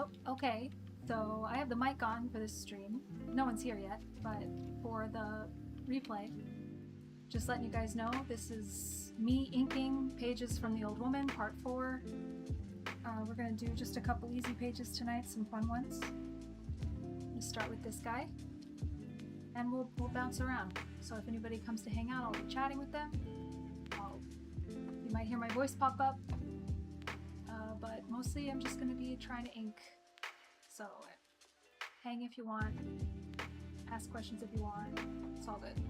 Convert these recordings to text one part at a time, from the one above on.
Oh, okay. So I have the mic on for this stream. No one's here yet, but for the replay, just letting you guys know, this is me inking Pages from the Old Woman, part 4. We're gonna do just a couple easy pages tonight, some fun ones. We'll start with this guy, and we'll bounce around. So if anybody comes to hang out, I'll be chatting with them. You might hear my voice pop up, but mostly I'm just gonna be trying to ink. So hang if you want, ask questions if you want, it's all good.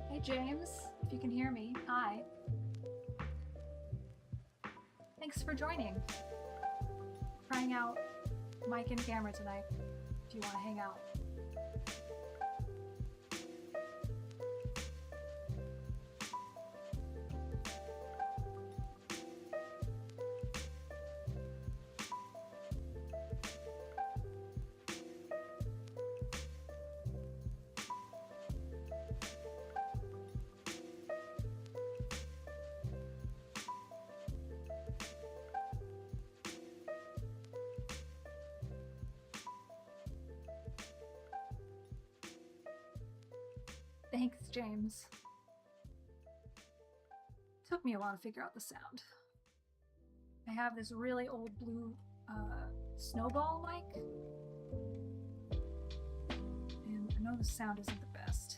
Hey James, if you can hear me, hi. Thanks for joining. Trying out mic and camera tonight, if you want to hang out. Thanks, James. Took me a while to figure out the sound. I have this really old blue snowball mic, and I know the sound isn't the best.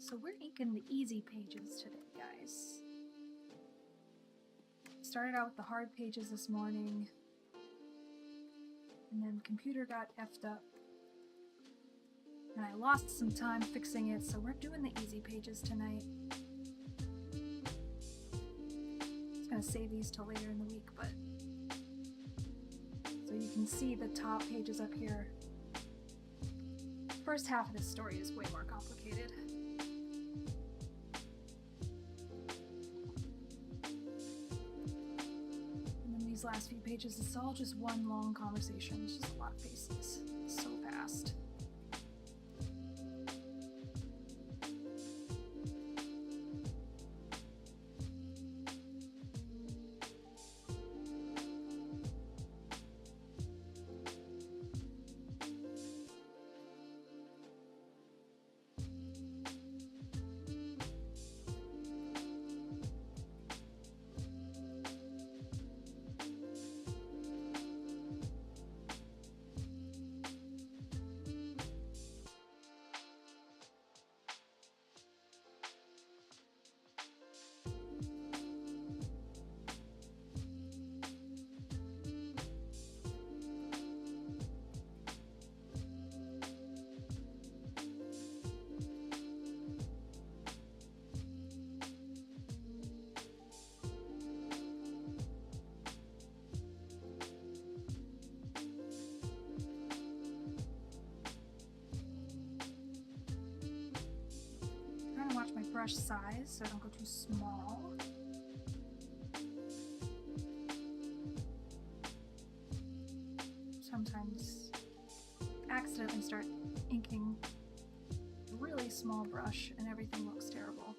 So we're inking the easy pages today, guys. Started out with the hard pages this morning, and then computer got effed up, and I lost some time fixing it, so we're doing the easy pages tonight. I was gonna save these till later in the week, but so you can see the top pages up here. First half of this story is way more complicated. And then these last few pages, it's all just one long conversation. It's just a lot of faces. It's so fast. Watch my brush size so I don't go too small. Sometimes accidentally start inking a really small brush and everything looks terrible.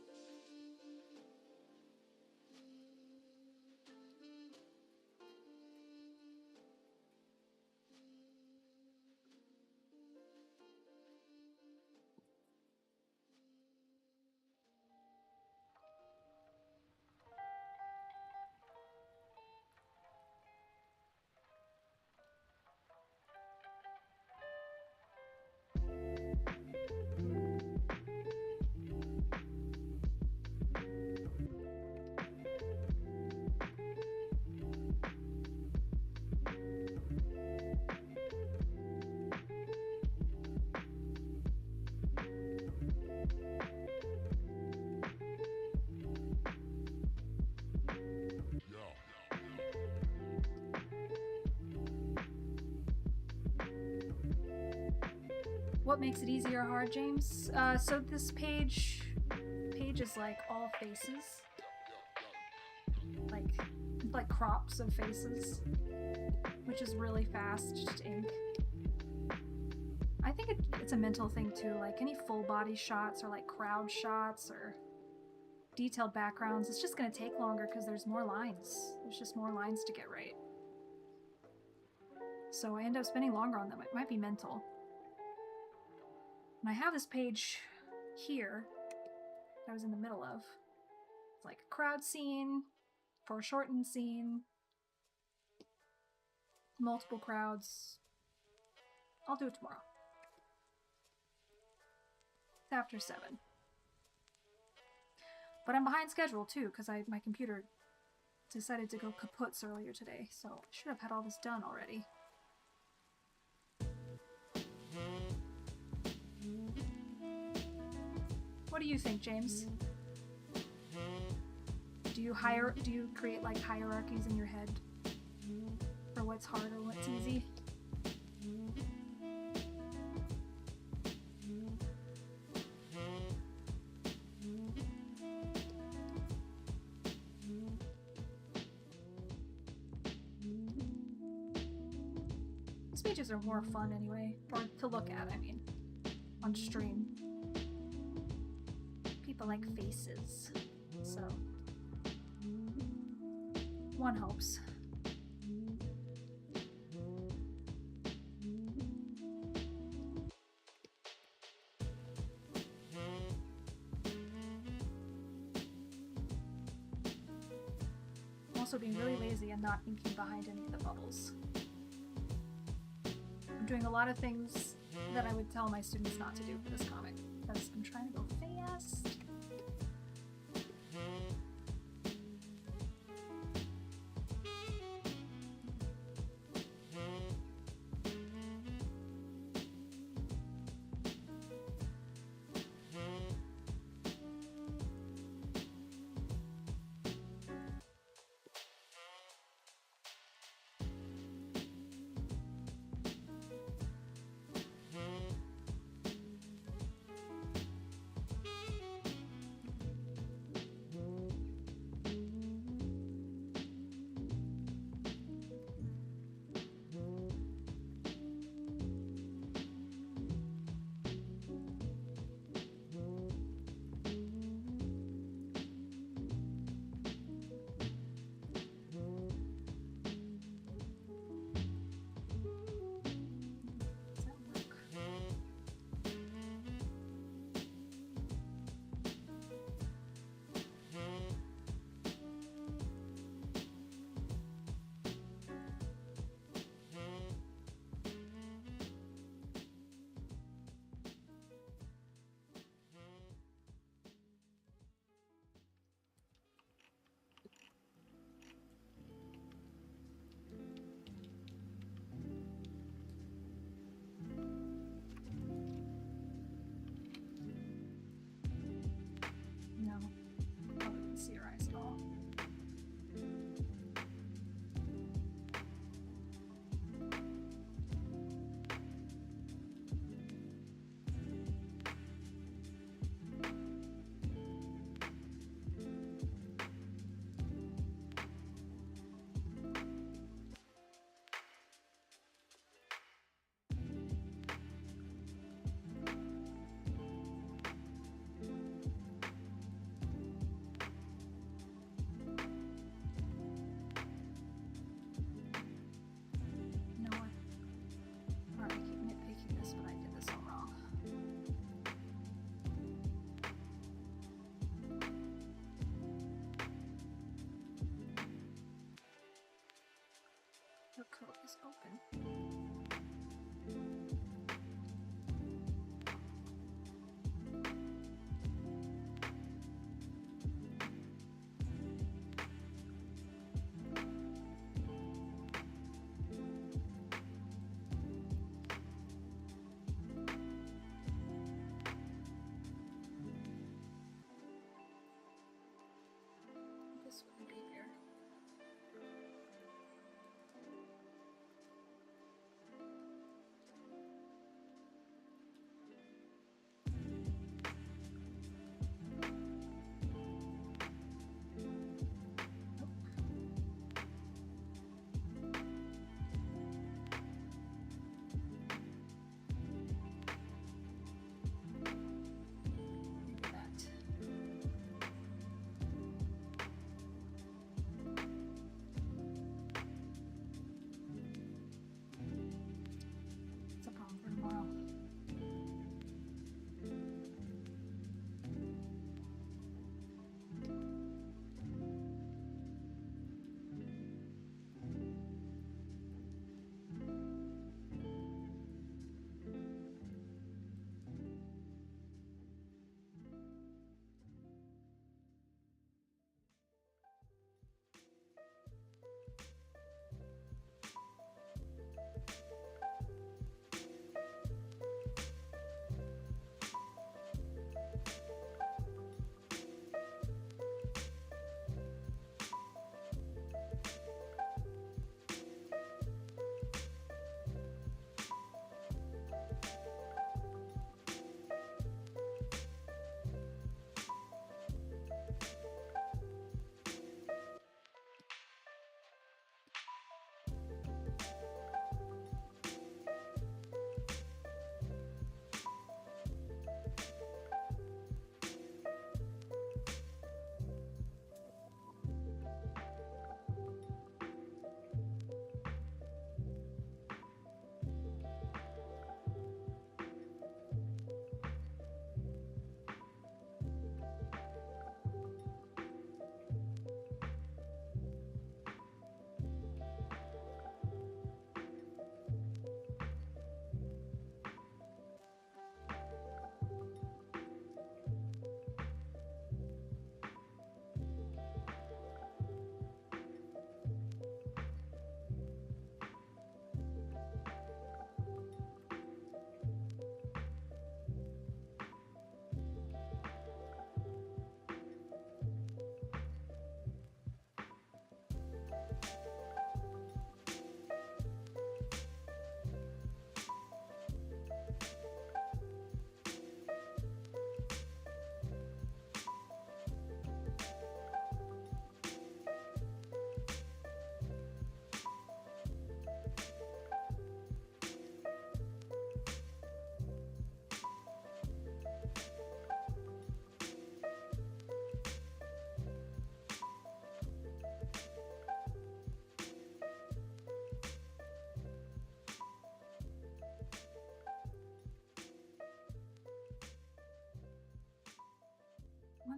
What makes it easy or hard, James? So this page is like all faces, like crops of faces, which is really fast to ink. I think it's a mental thing too, like any full body shots or like crowd shots or detailed backgrounds, it's just gonna take longer because there's more lines. There's just more lines to get right. So I end up spending longer on them. It might be mental. And I have this page here that I was in the middle of. It's like a crowd scene, foreshortened scene, multiple crowds. I'll do it tomorrow. It's after 7. But I'm behind schedule too, because my computer decided to go kaputs earlier today, so I should have had all this done already. What do you think, James? Do you create like hierarchies in your head for what's hard or what's easy? These pages are more fun anyway, or to look at, I mean, on stream. People like faces, so one hopes. I'm also being really lazy and not inking behind any of the bubbles. I'm doing a lot of things that I would tell my students not to do for this comic, because I'm trying to go fast.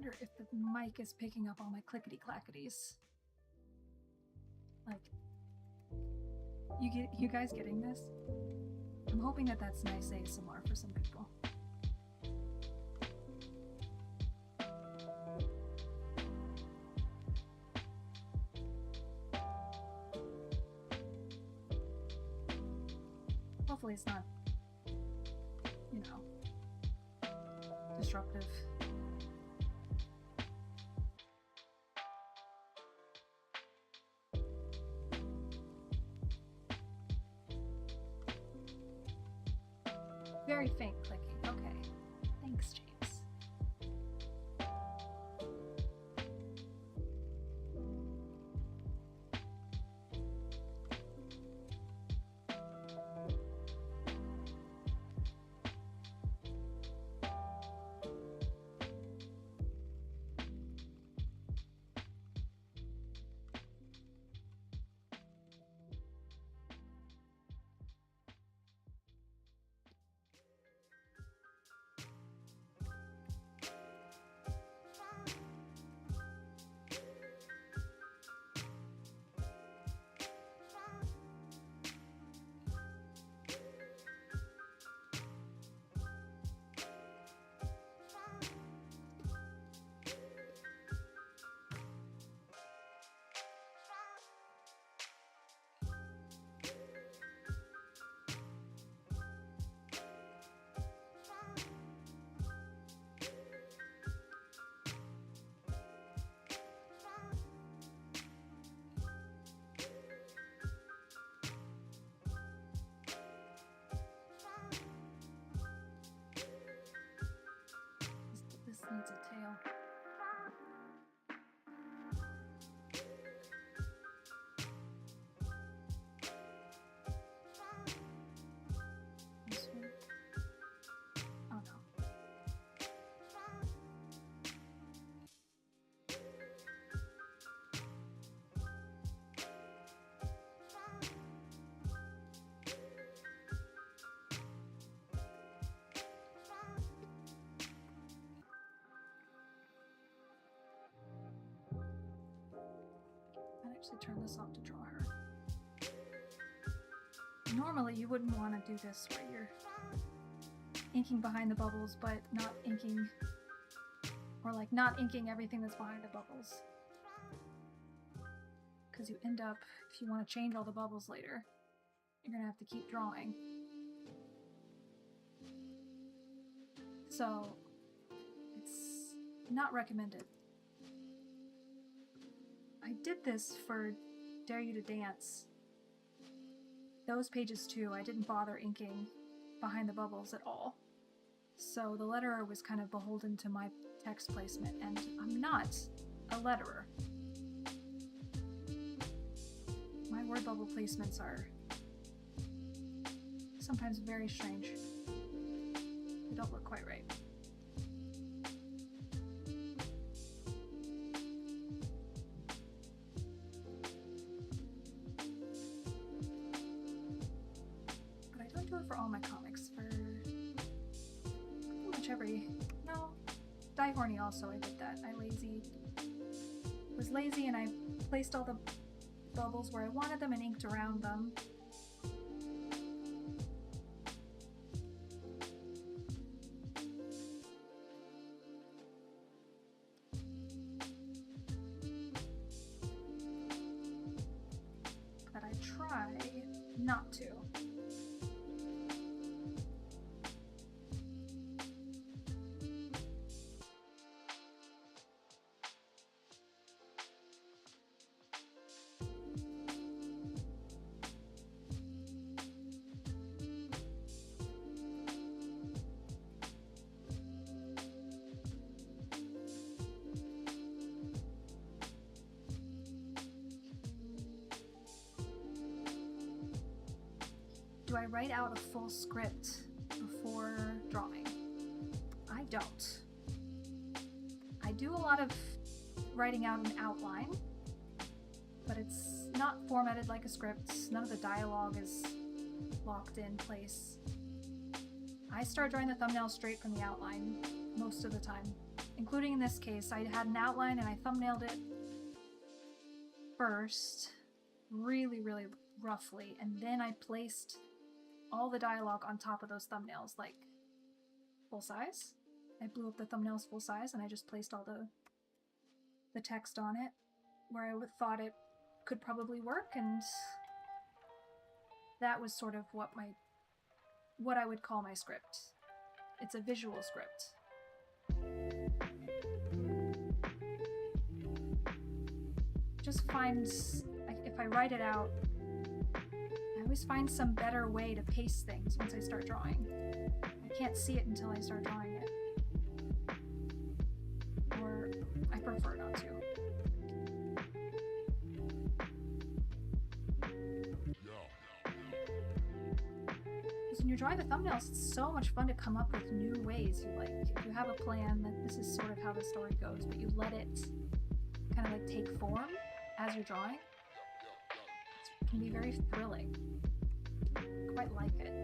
wonder if the mic is picking up all my clickety-clackities. Like, you guys getting this? I'm hoping that that's nice ASMR for some people. Hopefully it's not, you know, disruptive. Very faint clicking. Okay. Thanks, James. This needs a tail. This one? Oh no. I'd actually turn this off to draw her. Normally you wouldn't want to do this where you're inking behind the bubbles but not inking, or like not inking everything that's behind the bubbles, because you end up, if you want to change all the bubbles later, you're gonna have to keep drawing. So it's not recommended. I did this for Dare You to Dance. Those pages too, I didn't bother inking behind the bubbles at all. So the letterer was kind of beholden to my text placement, and I'm not a letterer. My word bubble placements are sometimes very strange. They don't look quite right. Do it for all my comics, for pretty much every, no, Die Horny also, I did that. I was lazy and I placed all the bubbles where I wanted them and inked around them. But I try not to. Do I write out a full script before drawing? I don't. I do a lot of writing out an outline, but it's not formatted like a script. None of the dialogue is locked in place. I start drawing the thumbnail straight from the outline most of the time, including in this case, I had an outline and I thumbnailed it first, really, really roughly, and then I placed all the dialogue on top of those thumbnails, like full size. I blew up the thumbnails full size and I just placed all the text on it where I thought it could probably work, and that was sort of what I would call my script. It's a visual script. Just find, if I write it out, I always find some better way to pace things once I start drawing. I can't see it until I start drawing it. Or I prefer not to. Because when you're drawing the thumbnails, it's so much fun to come up with new ways. If you have a plan that this is sort of how the story goes, but you let it kind of like take form as you're drawing, it can be very thrilling. I quite like it.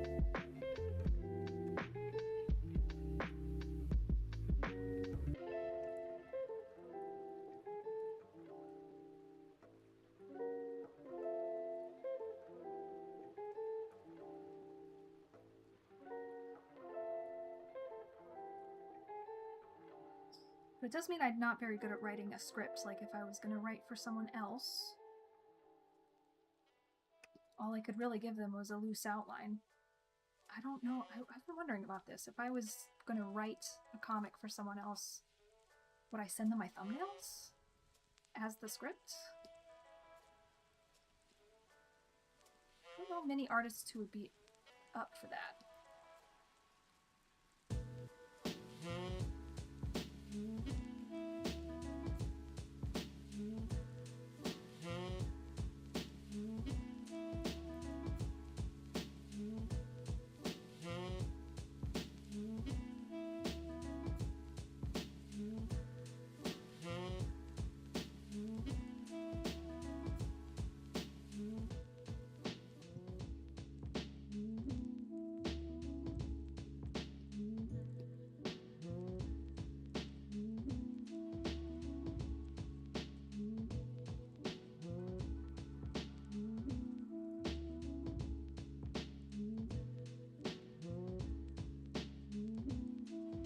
But it does mean I'm not very good at writing a script. Like if I was going to write for someone else, all I could really give them was a loose outline. I don't know. I've been wondering about this. If I was going to write a comic for someone else, would I send them my thumbnails as the script? I don't know many artists who would be up for that.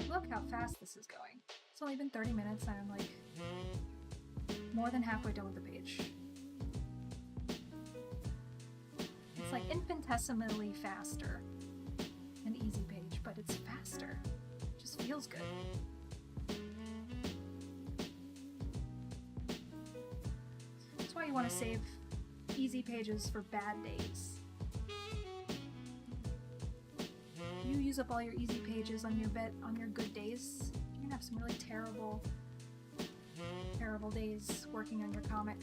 Look how fast this is going. It's only been 30 minutes and I'm like more than halfway done with the page. It's like infinitesimally faster an easy page, but it's faster. It just feels good. That's why you want to save easy pages for bad days. You use up all your easy pages on your good days, you're gonna have some really terrible days working on your comic.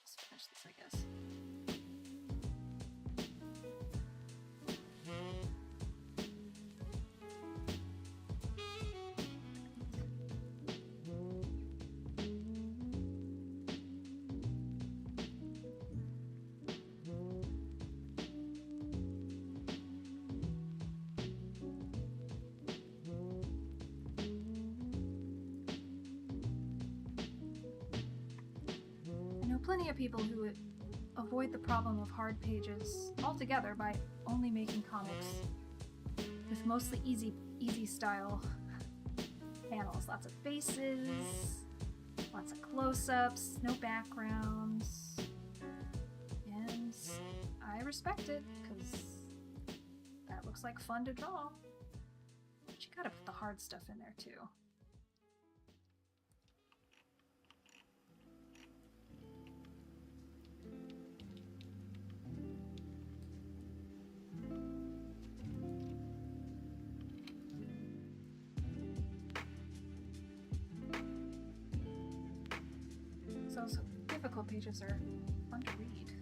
Just finish this, I guess. Plenty of people who avoid the problem of hard pages altogether by only making comics with mostly easy style panels. Lots of faces, lots of close-ups, no backgrounds. And I respect it, because that looks like fun to draw. But you gotta put the hard stuff in there too. Those difficult pages are fun to read.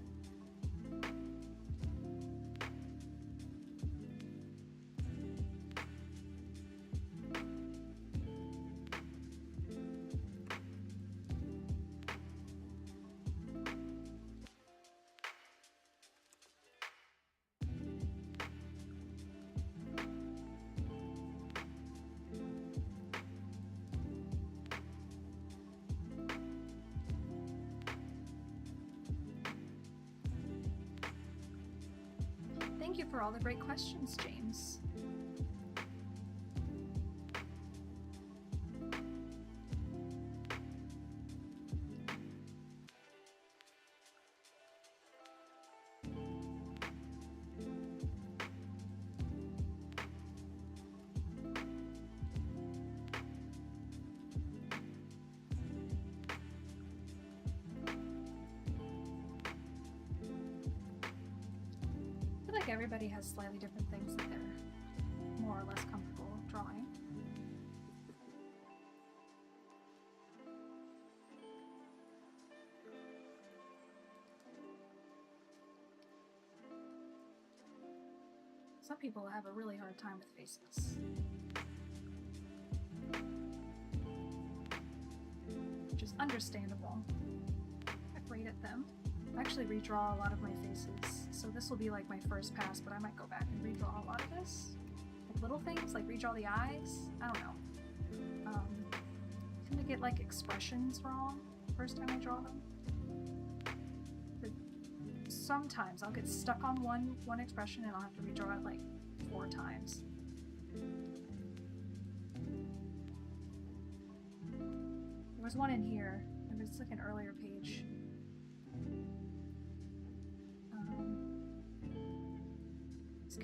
Thank you for all the great questions, James. Everybody has slightly different things that they're more or less comfortable drawing. Some people have a really hard time with faces, which is understandable. I'm great at them. I actually redraw a lot of my faces, so this will be like my first pass, but I might go back and redraw a lot of this. Like little things, like redraw the eyes. I don't know. I tend to get like expressions wrong first time I draw them. But sometimes I'll get stuck on one expression and I'll have to redraw it like 4 times. There was one in here. It was like an earlier page.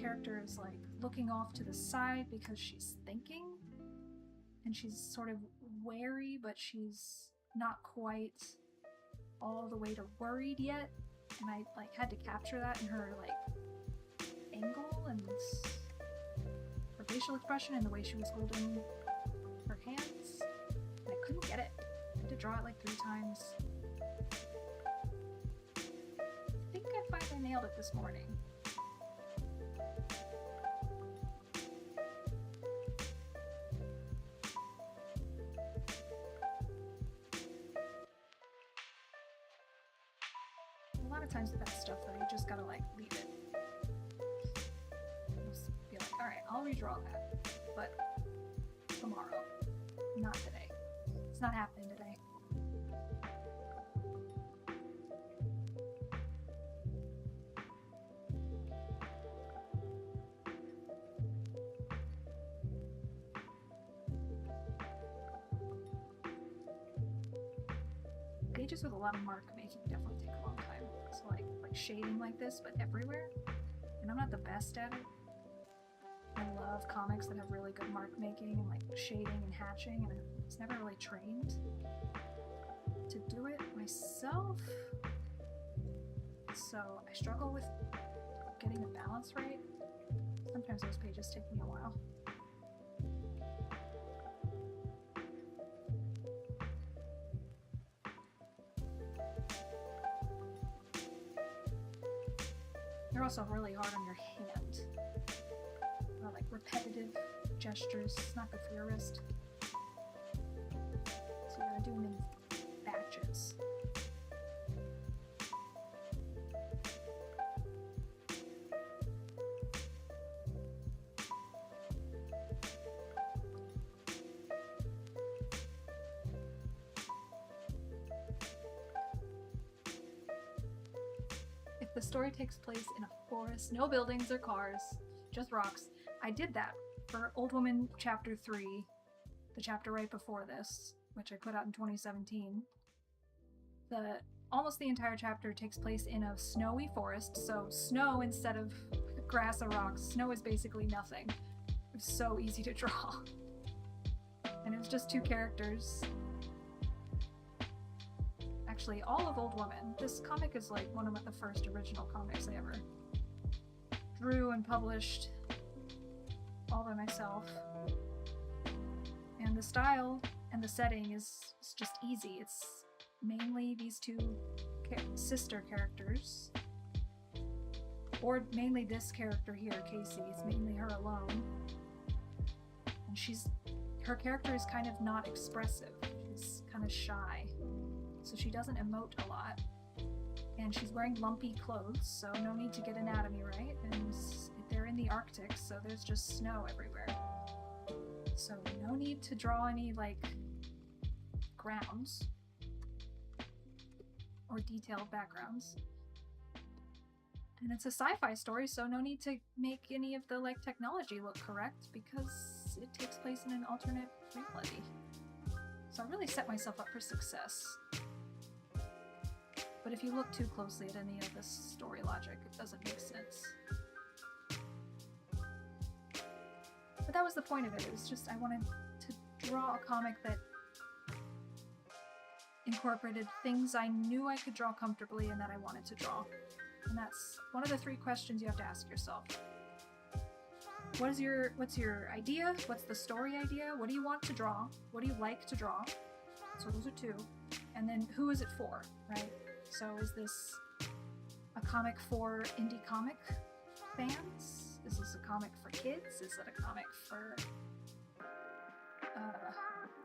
Character is like looking off to the side because she's thinking, and she's sort of wary, but she's not quite all the way to worried yet, and I like had to capture that in her like angle and her facial expression and the way she was holding her hands. And I couldn't get it. I had to draw it like 3 times. I think I finally nailed it this morning. Times with that stuff though, you just gotta like leave it. Just be like, alright, I'll redraw that, but tomorrow, not today. It's not happening today. Pages with a lot of mark making definitely take a long time. So like shading like this, but everywhere. And I'm not the best at it. I love comics that have really good mark making and like shading and hatching, and I was never really trained to do it myself. So I struggle with getting the balance right. Sometimes those pages take me a while. They're also really hard on your hand. Or like repetitive gestures. It's not good for your wrist. So you gotta do them in batches. The story takes place in a forest, no buildings or cars, just rocks. I did that for Old Woman Chapter 3, the chapter right before this, which I put out in 2017. Almost the entire chapter takes place in a snowy forest, so snow instead of grass or rocks. Snow is basically nothing. It was so easy to draw. And it was just 2 characters. Actually, all of Old Woman. This comic is like one of the first original comics I ever drew and published all by myself. And the style and the setting is just easy. It's mainly these 2 sister characters. Or mainly this character here, Casey. It's mainly her alone. And her character is kind of not expressive. She's kind of shy. So she doesn't emote a lot, and she's wearing lumpy clothes, so no need to get anatomy right, and they're in the Arctic, so there's just snow everywhere. So no need to draw any, like, grounds, or detailed backgrounds. And it's a sci-fi story, so no need to make any of the like technology look correct because it takes place in an alternate reality. So I really set myself up for success. But if you look too closely at any of this story logic, it doesn't make sense. But that was the point of it. It was just I wanted to draw a comic that incorporated things I knew I could draw comfortably and that I wanted to draw. And that's one of the 3 questions you have to ask yourself. What's your idea? What's the story idea? What do you want to draw? What do you like to draw? So those are 2. And then who is it for, right? So is this a comic for indie comic fans? Is this a comic for kids? Is it a comic for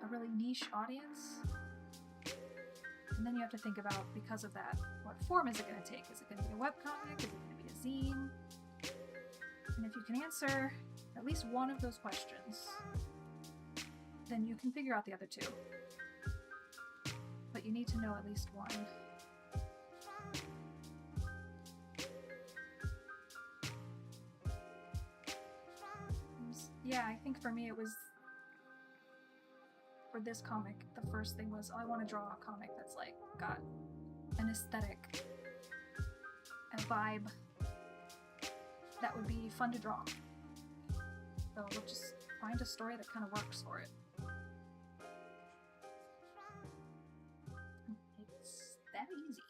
a really niche audience? And then you have to think about, because of that, what form is it going to take? Is it going to be a webcomic? Is it going to be a zine? And if you can answer at least one of those questions, then you can figure out the other 2. But you need to know at least one. Yeah, I think for me it was, for this comic, the first thing was, oh, I want to draw a comic that's like got an aesthetic, a vibe that would be fun to draw. So we'll just find a story that kind of works for it. It's that easy.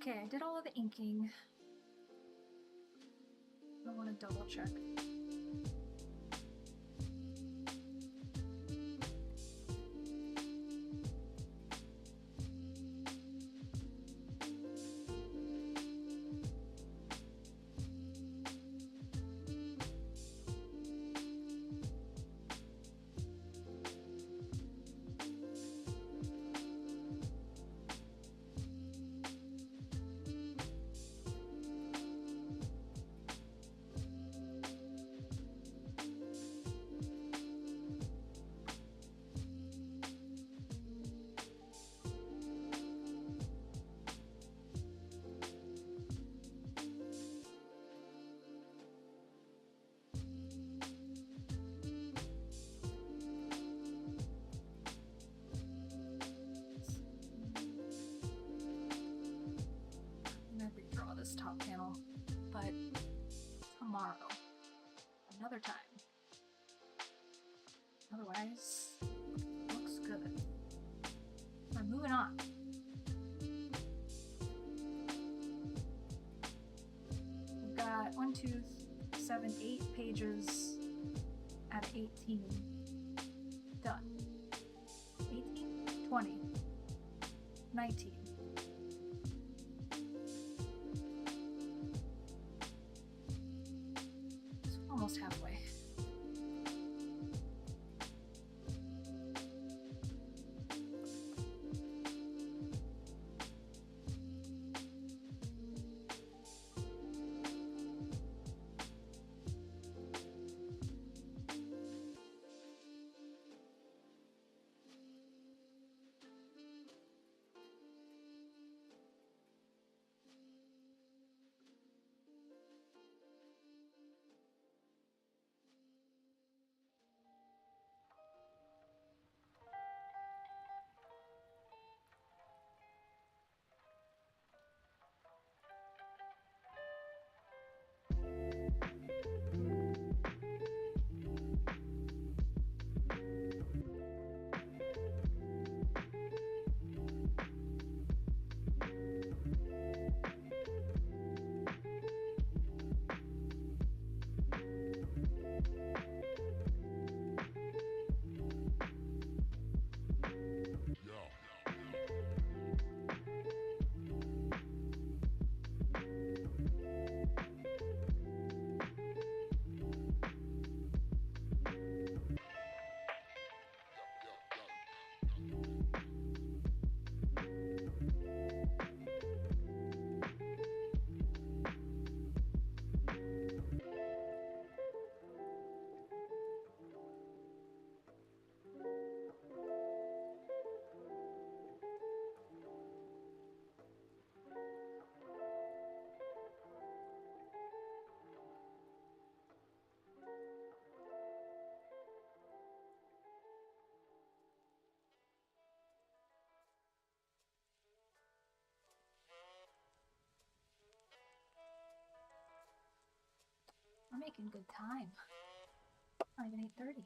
Okay, I did all of the inking. I want to double check. Top panel, but tomorrow, another time. Otherwise, looks good. We're moving on. We've got 1, 2, 7, 8 pages at 18. Done. 18, 20, 19. Almost halfway. making good time. Not even 8:30.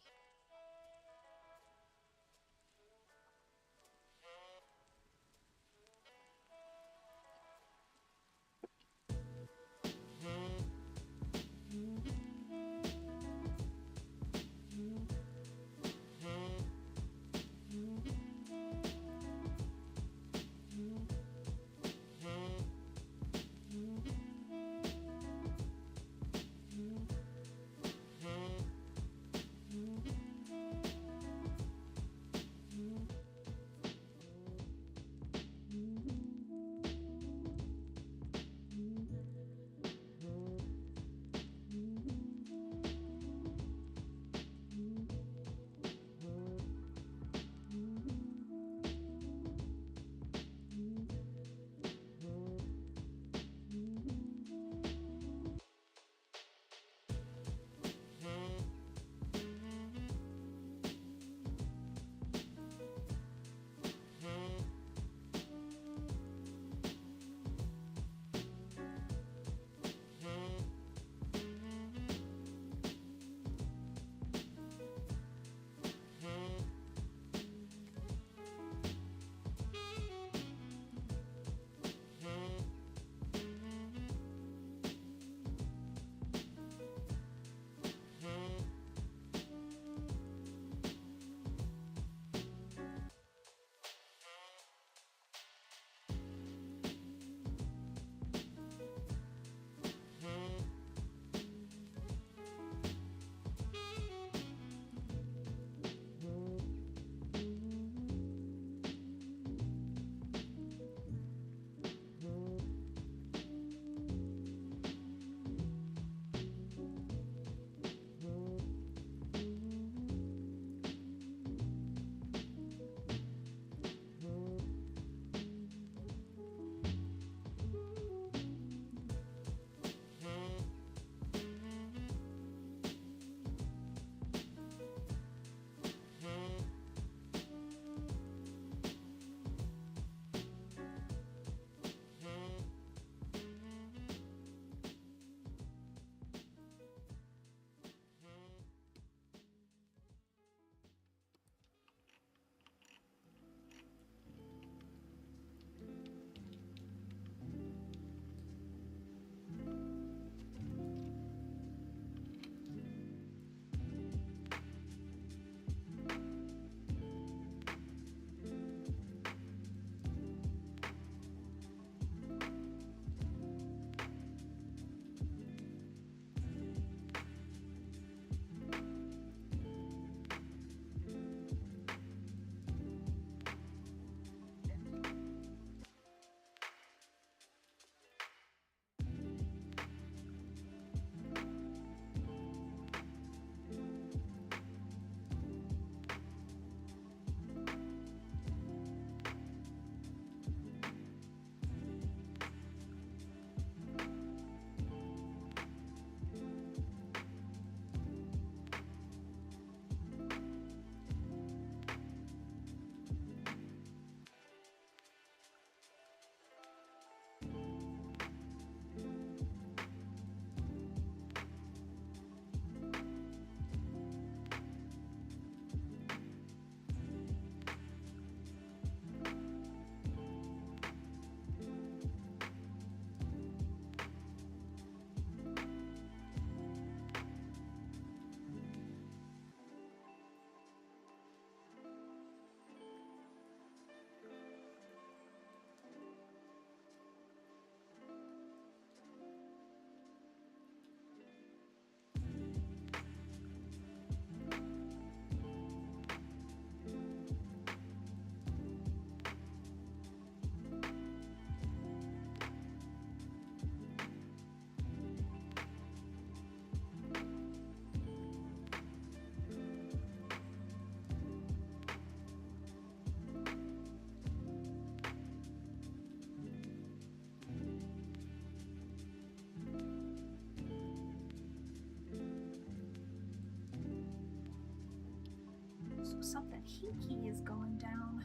Something hinky is going down.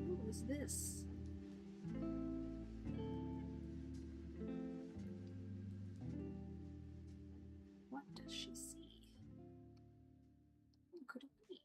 Who is this? she see? Who could it be?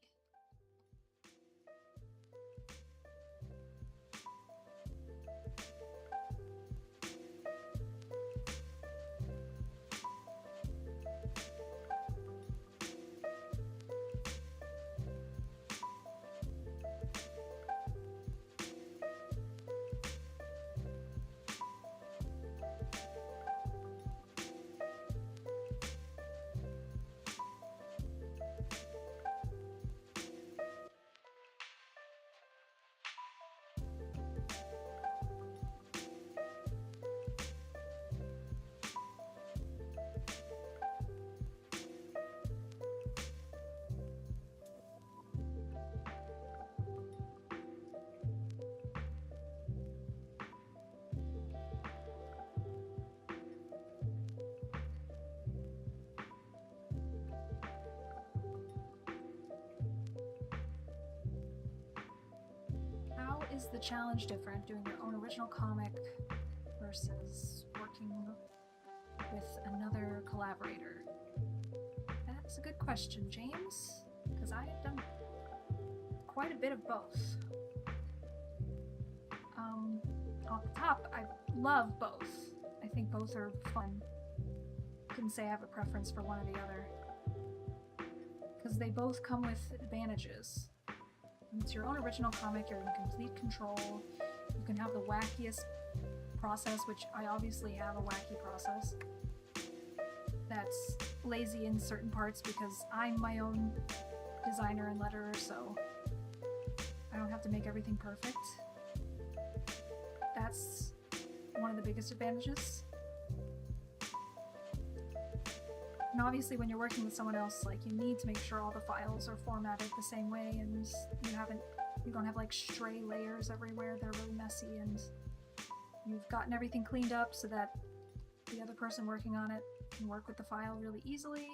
How is the challenge different doing your own original comic versus working with another collaborator? That's a good question, James, because I have done quite a bit of both. Off the top, I love both. I think both are fun. Couldn't say I have a preference for one or the other, because they both come with advantages. When it's your own original comic, you're in complete control. You can have the wackiest process, which I obviously have a wacky process that's lazy in certain parts because I'm my own designer and letterer, so I don't have to make everything perfect. That's one of the biggest advantages. And obviously when you're working with someone else, like, you need to make sure all the files are formatted the same way and you don't have like stray layers everywhere. They're really messy, and you've gotten everything cleaned up so that the other person working on it can work with the file really easily.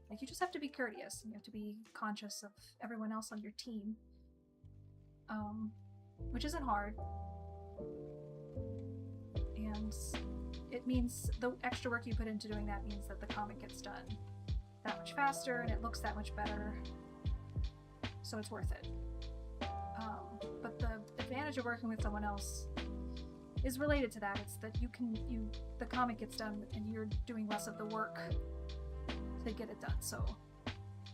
Like, you just have to be courteous, and you have to be conscious of everyone else on your team. Which isn't hard. And it means the extra work you put into doing that means that the comic gets done that much faster and it looks that much better, so it's worth it. But the advantage of working with someone else is related to that. It's that the comic gets done and you're doing less of the work to get it done. So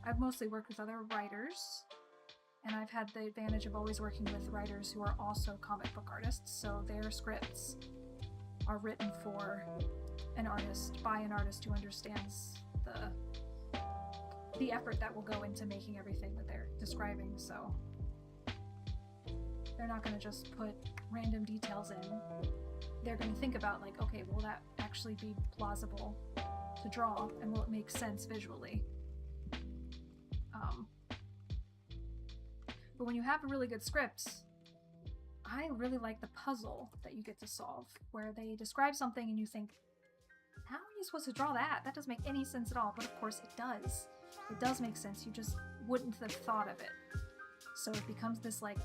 I've mostly worked with other writers, and I've had the advantage of always working with writers who are also comic book artists, so their scripts are written for an artist, by an artist who understands the effort that will go into making everything that they're describing. So they're not going to just put random details in. They're going to think about, like, okay, will that actually be plausible to draw, and will it make sense visually? But when you have a really good script, I really like the puzzle that you get to solve, where they describe something and you think, how are you supposed to draw that? That doesn't make any sense at all. But of course it does. It does make sense. You just wouldn't have thought of it. So it becomes this, like,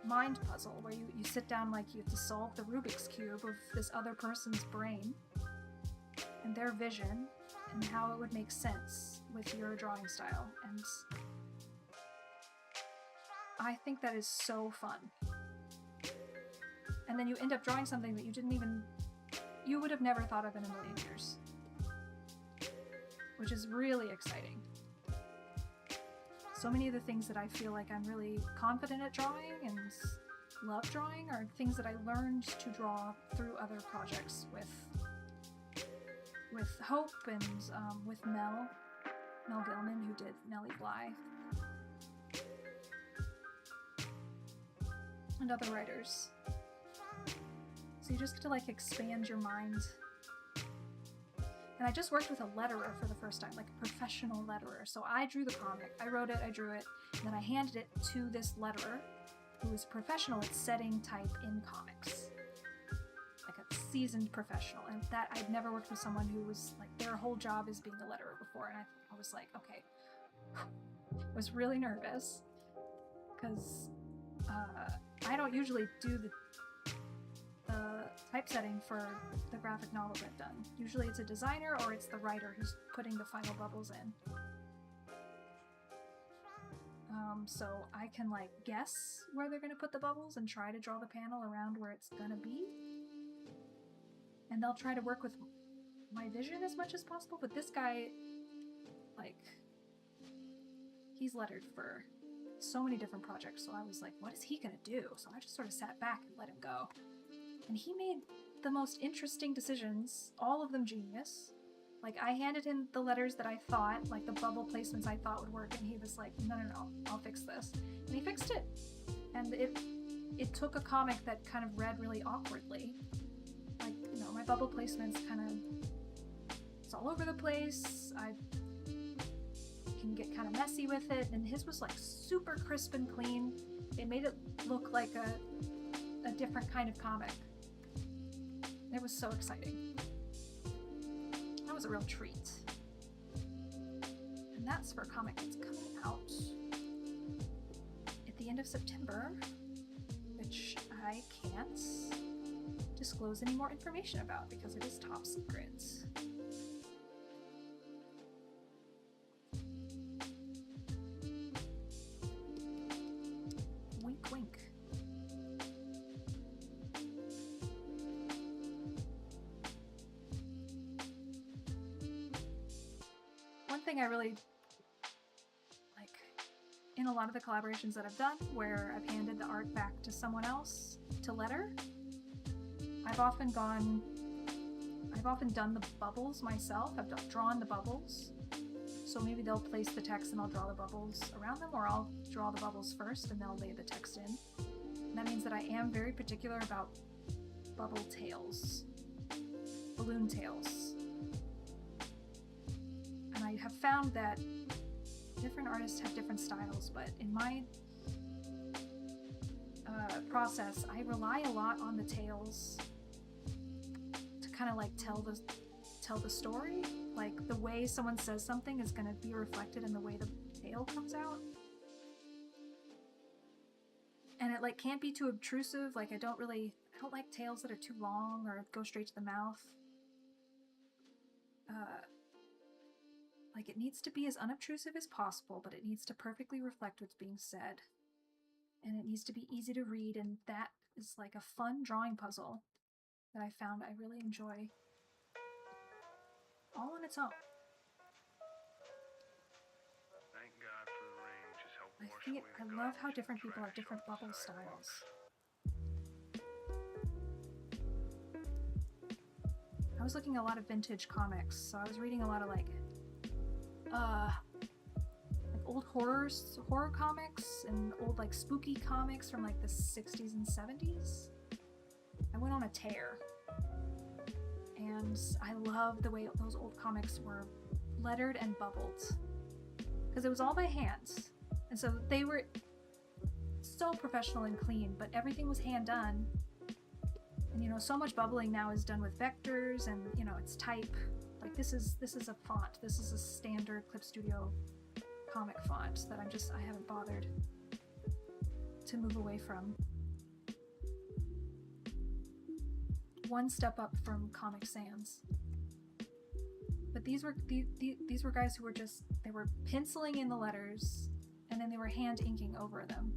mind puzzle where you sit down, like, you have to solve the Rubik's Cube of this other person's brain and their vision and how it would make sense with your drawing style. And I think that is so fun. And then you end up drawing something that you would have never thought of in a million years, which is really exciting. So many of the things that I feel like I'm really confident at drawing and love drawing are things that I learned to draw through other projects with Hope and with Mel Gilman, who did Nellie Bly, and other writers. So you just get to, like, expand your mind. And I just worked with a letterer for the first time, like a professional letterer. So I drew the comic, I wrote it, I drew it, and then I handed it to this letterer who is professional at setting type in comics. Like a seasoned professional. And that, I'd never worked with someone who was, like, their whole job is being a letterer before. And I was like, okay. I was really nervous because I don't usually do the typesetting for the graphic novels I've done. Usually it's a designer or it's the writer who's putting the final bubbles in. So I can like guess where they're going to put the bubbles and try to draw the panel around where it's going to be. And they'll try to work with my vision as much as possible, but this guy, like, he's lettered for so many different projects, so I was like, what is he gonna do? So I just sort of sat back and let him go. And he made the most interesting decisions, all of them genius. Like, I handed him the letters that I thought, like the bubble placements I thought would work, and he was like, no, I'll fix this. And he fixed it. And it took a comic that kind of read really awkwardly. Like, you know, my bubble placements kind of, it's all over the place. I can get kind of messy with it, and his was like super crisp and clean. It made it look like a different kind of comic. It was so exciting. That was a real treat. And that's for a comic that's coming out at the end of September, which I can't disclose any more information about because it is top secret. Wink, wink. One thing I really like in a lot of the collaborations that I've done where I've handed the art back to someone else to letter, I've often done the bubbles myself. I've drawn the bubbles. So maybe they'll place the text and I'll draw the bubbles around them, or I'll draw the bubbles first and they'll lay the text in. And that means that I am very particular about bubble tails, balloon tails. And I have found that different artists have different styles, but in my process, I rely a lot on the tails to kind of like tell the story. Like the way someone says something is going to be reflected in the way the tail comes out. And it like can't be too obtrusive. Like I don't like tails that are too long or go straight to the mouth. Like it needs to be as unobtrusive as possible, but it needs to perfectly reflect what's being said. And it needs to be easy to read, and that is like a fun drawing puzzle that I found I really enjoy all on its own. Thank God for the rain. Just help wash away the I love how garbage different and people have trash different off the bubble sidewalk. styles. I was looking at a lot of vintage comics, so I was reading a lot of like old horror comics and old like spooky comics from like the 60s and 70s. I went on a tear. And I love the way those old comics were lettered and bubbled. Because it was all by hand. And so they were so professional and clean, but everything was hand done. And you know, so much bubbling now is done with vectors and you know, it's type. Like this is a font. This is a standard Clip Studio comic font that I haven't bothered to move away from. One step up from Comic Sans. But these were guys who were they were penciling in the letters and then they were hand inking over them.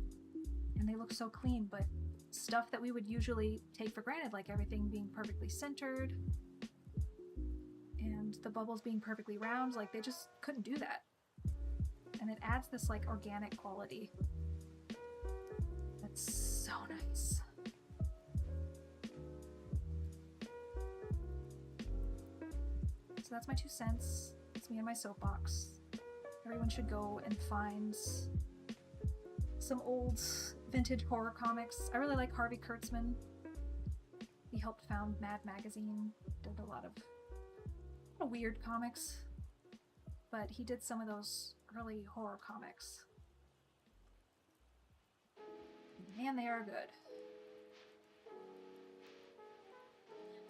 And they look so clean, but stuff that we would usually take for granted, like everything being perfectly centered and the bubbles being perfectly round, like they just couldn't do that. And it adds this like organic quality that's so nice. So that's my 2 cents. It's me and my soapbox. Everyone should go and find some old vintage horror comics. I really like Harvey Kurtzman. He helped found Mad Magazine, did a lot of weird comics, but he did some of those early horror comics. Man, they are good.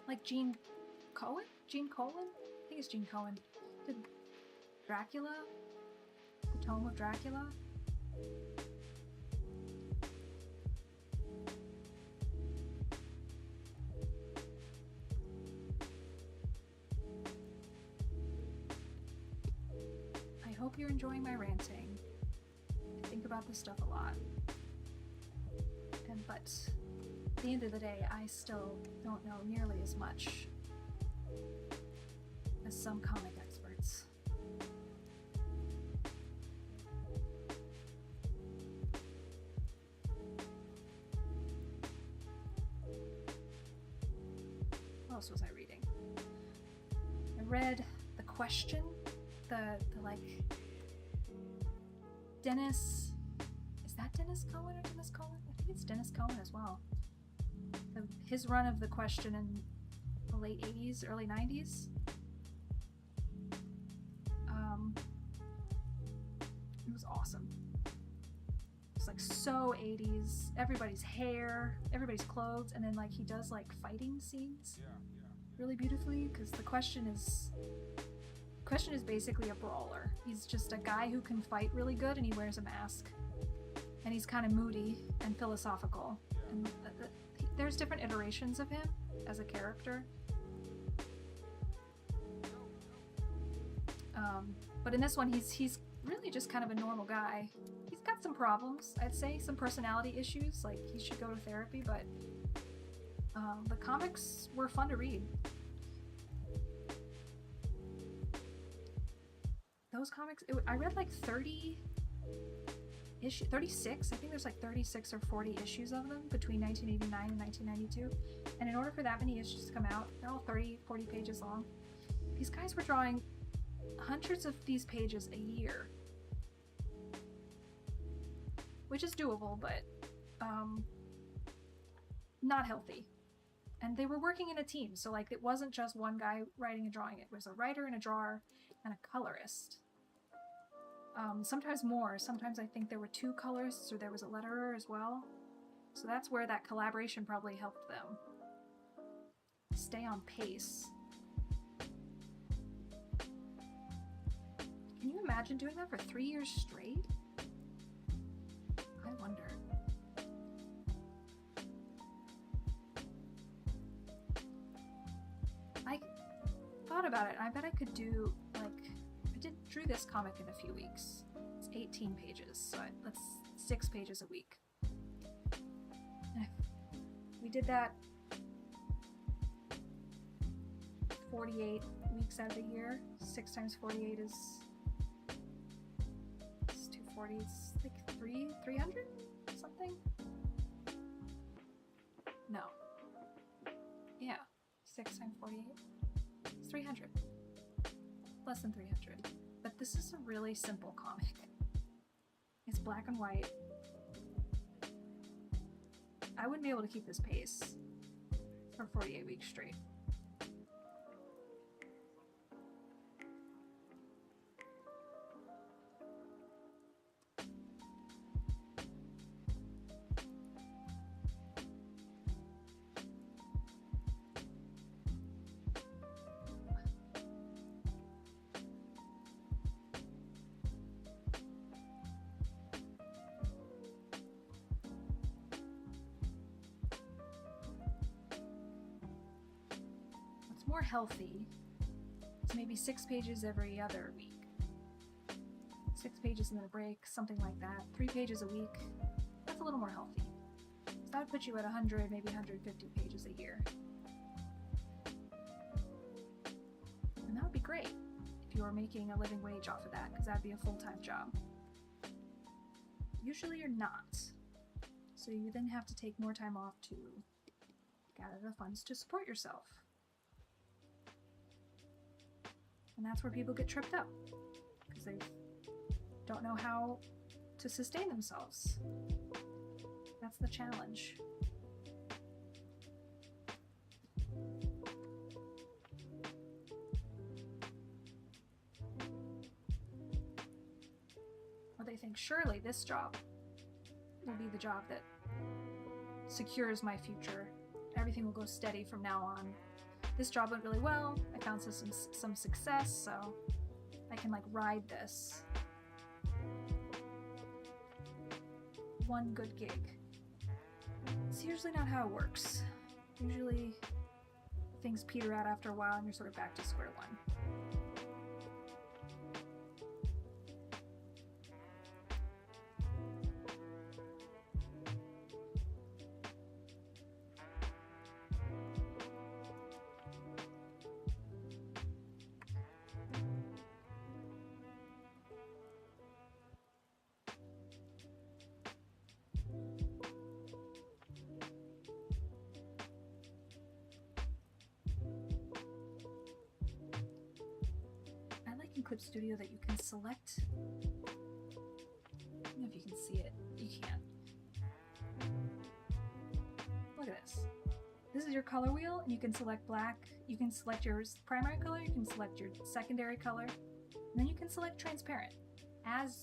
Like Gene Cohen? I think it's Gene Cohen. Did Dracula? The Tome of Dracula? hope you're enjoying my ranting. I think about this stuff a lot. But at the end of the day, I still don't know nearly as much as some comic experts. What else was I reading? I read The Question, the like Dennis. Is that Dennis Cohen or Dennis Cohen? I think it's Dennis Cohen as well. His run of The Question in the late 80s, early 90s. It was awesome. It's like so 80s. Everybody's hair, everybody's clothes, and then like he does like fighting scenes really beautifully, because The Question is basically a brawler. He's just a guy who can fight really good, and he wears a mask. And he's kind of moody and philosophical. And there's different iterations of him as a character. But in this one, he's really just kind of a normal guy. He's got some problems, I'd say, some personality issues. Like, he should go to therapy, but the comics were fun to read. Those comics, I read like 36, I think there's like 36 or 40 issues of them between 1989 and 1992. And in order for that many issues to come out, they're all 30, 40 pages long. These guys were drawing hundreds of these pages a year. Which is doable, but not healthy. And they were working in a team, so like it wasn't just one guy writing and drawing. It was a writer and a drawer and a colorist. Sometimes more. Sometimes I think there were 2 colorists, or there was a letterer as well. So that's where that collaboration probably helped them stay on pace. Can you imagine doing that for 3 years straight? I wonder. I thought about it, and I bet I could do, like, drew this comic in a few weeks. It's 18 pages, so that's 6 pages a week. We did that 48 weeks out of the year. 6 times 48 is 240. It's like 300 something? No. Yeah. 6 times 48. It's 300. Less than 300. But this is a really simple comic. It's black and white. I wouldn't be able to keep this pace for 48 weeks straight. More healthy, it's maybe 6 pages every other week. 6 pages and then a break, something like that. 3 pages a week. That's a little more healthy. So that would put you at 100, maybe 150 pages a year. And that would be great if you were making a living wage off of that, because that'd be a full-time job. Usually you're not. So you then have to take more time off to gather the funds to support yourself. And that's where people get tripped up, because they don't know how to sustain themselves. That's the challenge. Or they think, surely this job will be the job that secures my future. Everything will go steady from now on. This job went really well. I found some success, so I can like ride this. One good gig. It's usually not how it works. Usually things peter out after a while and you're sort of back to square one. Clip Studio that you can select. I don't know if you can see it. You can't. Look at this. This is your color wheel, and you can select black. You can select your primary color. You can select your secondary color. And then you can select transparent as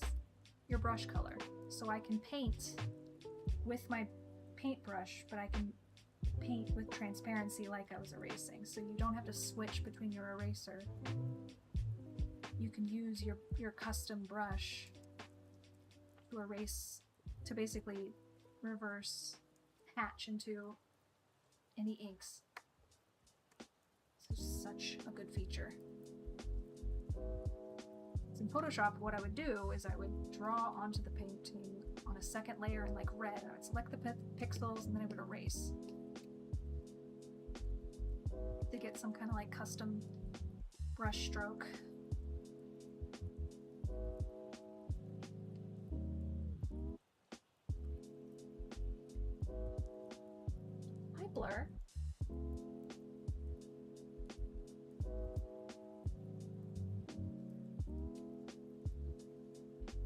your brush color. So I can paint with my paintbrush, but I can paint with transparency like I was erasing. So you don't have to switch between your eraser. You can use your custom brush to erase, to basically reverse hatch into any inks. So such a good feature. So in Photoshop, what I would do is I would draw onto the painting on a second layer in like red. I would select the pixels and then I would erase to get some kind of like custom brush stroke. Hi, Blur.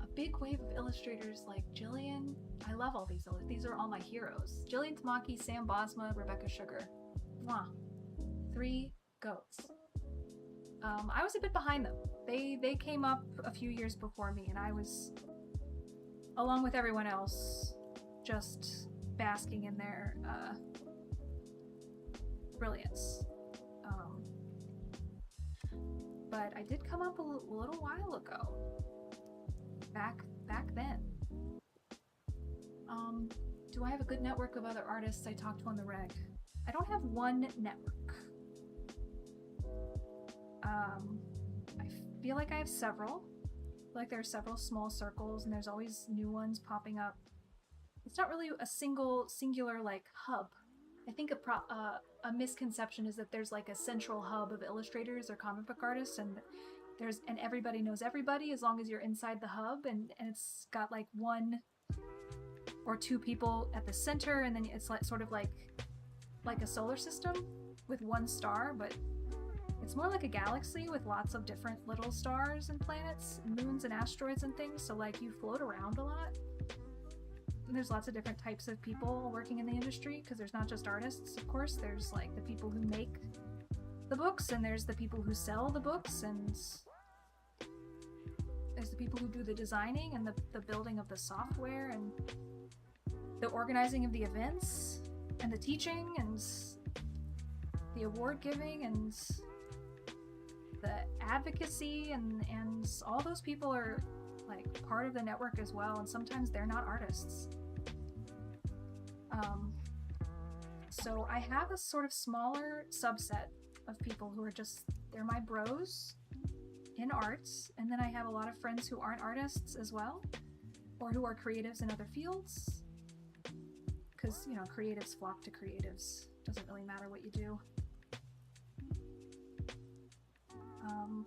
A big wave of illustrators like Jillian. I love all these. These are all my heroes. Jillian Tamaki, Sam Bosma, Rebecca Sugar. Mwah. 3 goats. I was a bit behind them. They came up a few years before me, and I was, along with everyone else, just basking in their brilliance. But I did come up a little while ago. Back then. Do I have a good network of other artists I talk to on the reg? I don't have one network. I feel like I have several. Like there are several small circles, and there's always new ones popping up. It's not really a singular like hub. I think a misconception is that there's like a central hub of illustrators or comic book artists, and everybody knows everybody as long as you're inside the hub, and it's got like 1 or 2 people at the center, and then it's like sort of like a solar system with 1 star, but it's more like a galaxy with lots of different little stars and planets, and moons and asteroids and things, so like you float around a lot. And there's lots of different types of people working in the industry, because there's not just artists, of course. There's like the people who make the books, and there's the people who sell the books, and there's the people who do the designing and the building of the software and the organizing of the events and the teaching and the award giving and the advocacy, and all those people are like part of the network as well, and sometimes they're not artists. So I have a sort of smaller subset of people who are just, they're my bros in arts, and then I have a lot of friends who aren't artists as well, or who are creatives in other fields, because, you know, creatives flock to creatives. Doesn't really matter what you do.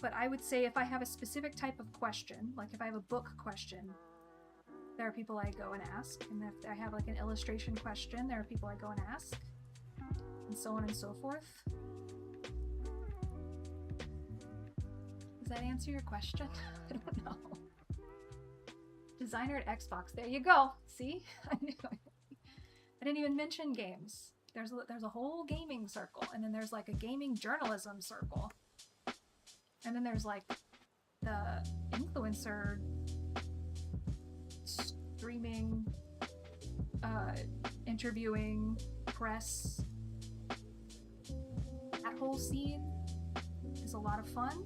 But I would say if I have a specific type of question, like if I have a book question, there are people I go and ask, and if I have like an illustration question, there are people I go and ask, and so on and so forth. Does that answer your question? I don't know. Designer at Xbox. There you go. See? I knew it. I didn't even mention games. There's a whole gaming circle, and then there's like a gaming journalism circle. And then there's like the influencer streaming, interviewing, press. That whole scene is a lot of fun.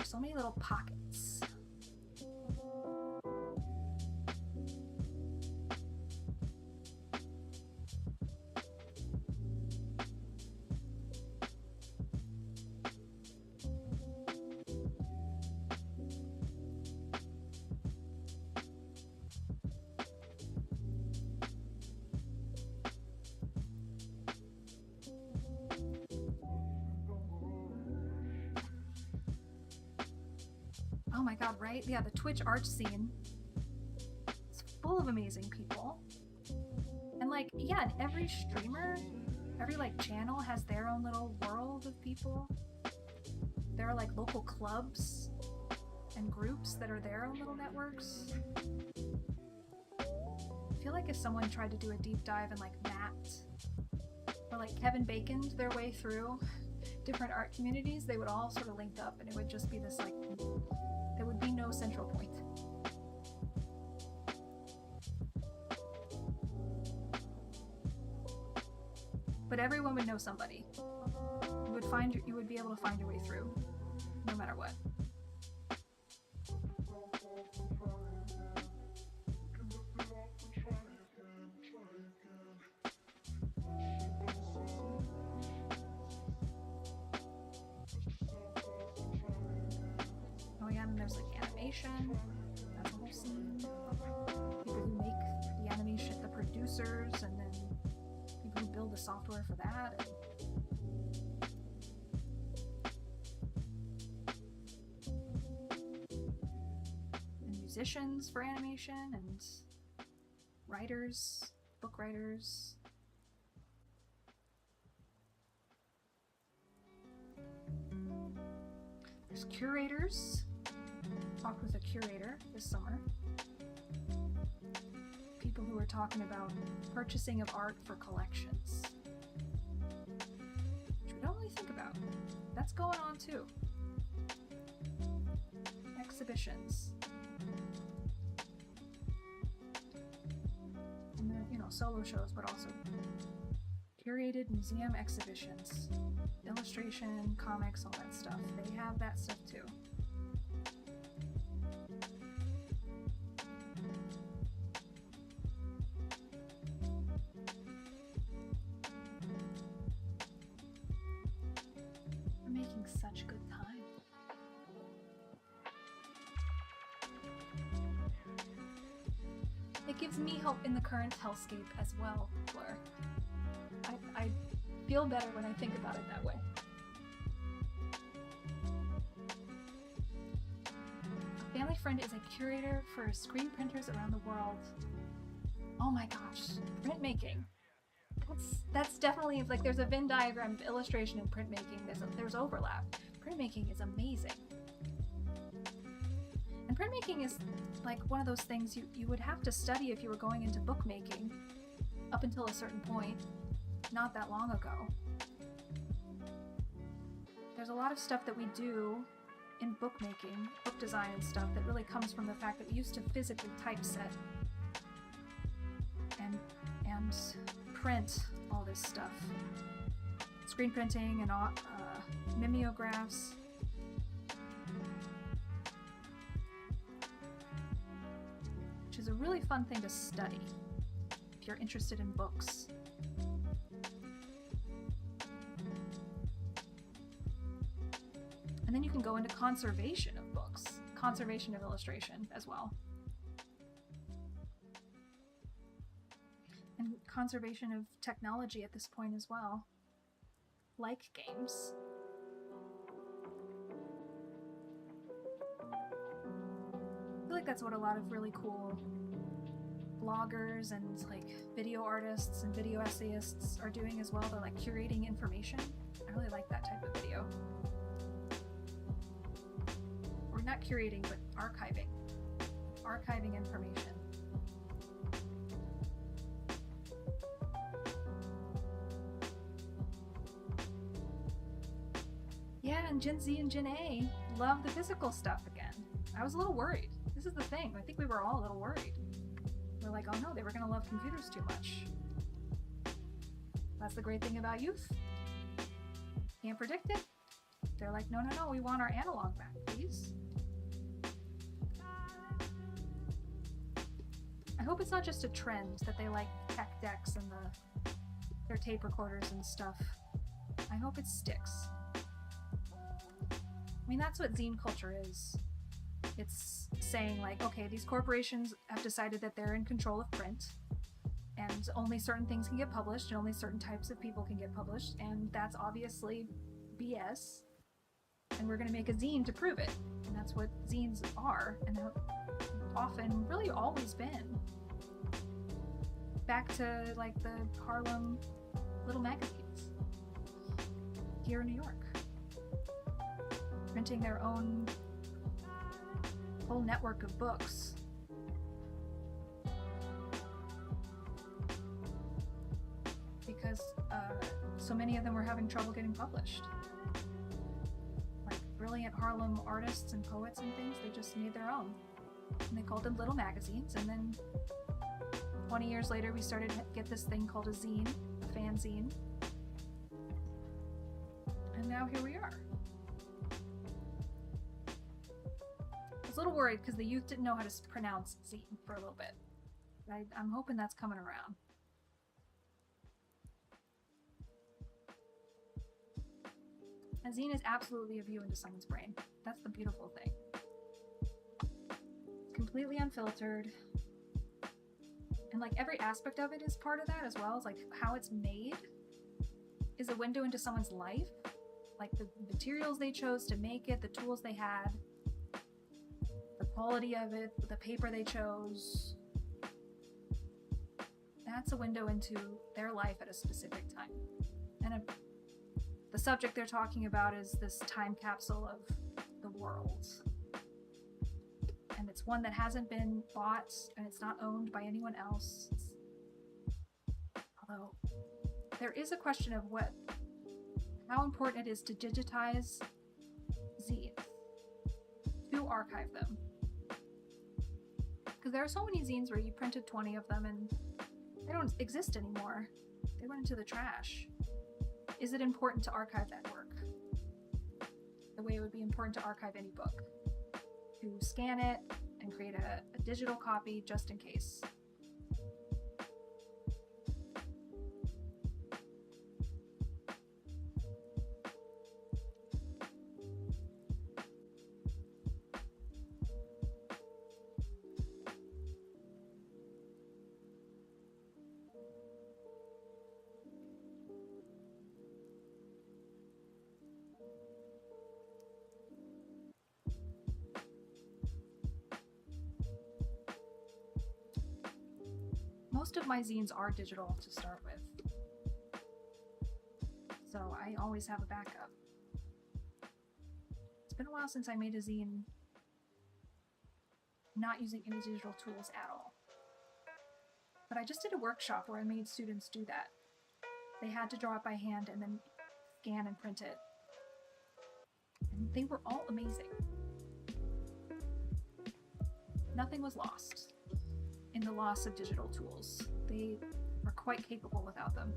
So many little pockets. Oh my god, right? Yeah, the Twitch art scene is full of amazing people. And like, yeah, and every streamer Every like channel has their own little world of people. There are like local clubs and groups that are their own little networks. I feel like if someone tried to do a deep dive and like mapped or like Kevin Baconed their way through different art communities, they would all sort of link up and it would just be this like, there would be no central point. But everyone would know somebody. You would be able to find your way through, no matter what. Oh yeah, and there's like animation. That's a whole scene. People who make the animation, the producers, and then people who build the software for that. And musicians for animation, and writers, book writers. There's curators. Talked with a curator this summer. People who are talking about purchasing of art for collections. Which we don't really think about. That's going on too. Exhibitions. And then, you know, solo shows, but also curated museum exhibitions. Illustration, comics, all that stuff. They have that stuff too. We're making such good time. It gives me hope in the current hellscape as well, Fleur. I feel better when I think about it that way. A family friend is a curator for screen printers around the world. Oh my gosh, printmaking. That's definitely, like, there's a Venn diagram of illustration and printmaking. There's overlap. Printmaking is amazing. And printmaking is like one of those things you would have to study if you were going into bookmaking up until a certain point. Not that long ago. There's a lot of stuff that we do in bookmaking, book design and stuff, that really comes from the fact that we used to physically typeset and print all this stuff. Screen printing and mimeographs. Which is a really fun thing to study if you're interested in books. And then you can go into conservation of books, conservation of illustration as well. And conservation of technology at this point as well, like games. I feel like that's what a lot of really cool bloggers and like video artists and video essayists are doing as well. They're like curating information. I really like that type of video. Or not curating, but archiving. Archiving information. Yeah, and Gen Z and Gen A love the physical stuff again. I was a little worried. This is the thing. I think we were all a little worried. We're like, oh no, they were going to love computers too much. That's the great thing about youth. Can't predict it. They're like, no, we want our analog back, please. I hope it's not just a trend that they like tech decks and their tape recorders and stuff. I hope it sticks. I mean, that's what zine culture is. It's saying like, okay, these corporations have decided that they're in control of print, and only certain things can get published, and only certain types of people can get published, and that's obviously BS. And we're going to make a zine to prove it. And that's what zines are, and have often really always been. Back to like the Harlem little magazines. magazines here in New York, printing their own whole network of books. Because so many of them were having trouble getting published. Like brilliant Harlem artists and poets and things, they just made their own. And they called them little magazines, and then 20 years later we started to get this thing called a zine, a fanzine. And now here we are. I was a little worried because the youth didn't know how to pronounce zine for a little bit. I'm hoping that's coming around. A zine is absolutely a view into someone's brain. That's the beautiful thing. Completely unfiltered. And like every aspect of it is part of that as well. It's like how it's made is a window into someone's life. Like the materials they chose to make it, the tools they had, the quality of it, the paper they chose. That's a window into their life at a specific time. And the subject they're talking about is this time capsule of the world. And it's one that hasn't been bought, and it's not owned by anyone else. Although, there is a question of how important it is to digitize zines, to archive them. Because there are so many zines where you printed 20 of them and they don't exist anymore. They went into the trash. Is it important to archive that work? The way it would be important to archive any book. To scan it and create a digital copy just in case. Most of my zines are digital to start with, so I always have a backup. It's been a while since I made a zine not using any digital tools at all. But I just did a workshop where I made students do that. They had to draw it by hand and then scan and print it. And they were all amazing. Nothing was lost in the loss of digital tools. They are quite capable without them.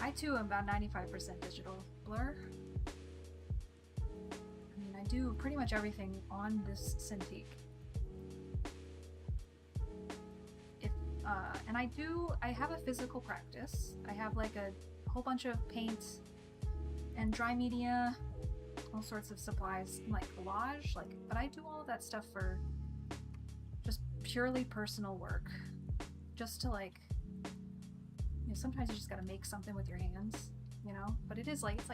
I too am about 95% digital blur. I mean, I do pretty much everything on this Cintiq. And I have a physical practice. I have like a whole bunch of paint and dry media, all sorts of supplies, like collage, but I do all of that stuff for just purely personal work. Just to sometimes you just gotta make something with your hands, but it's like 5%.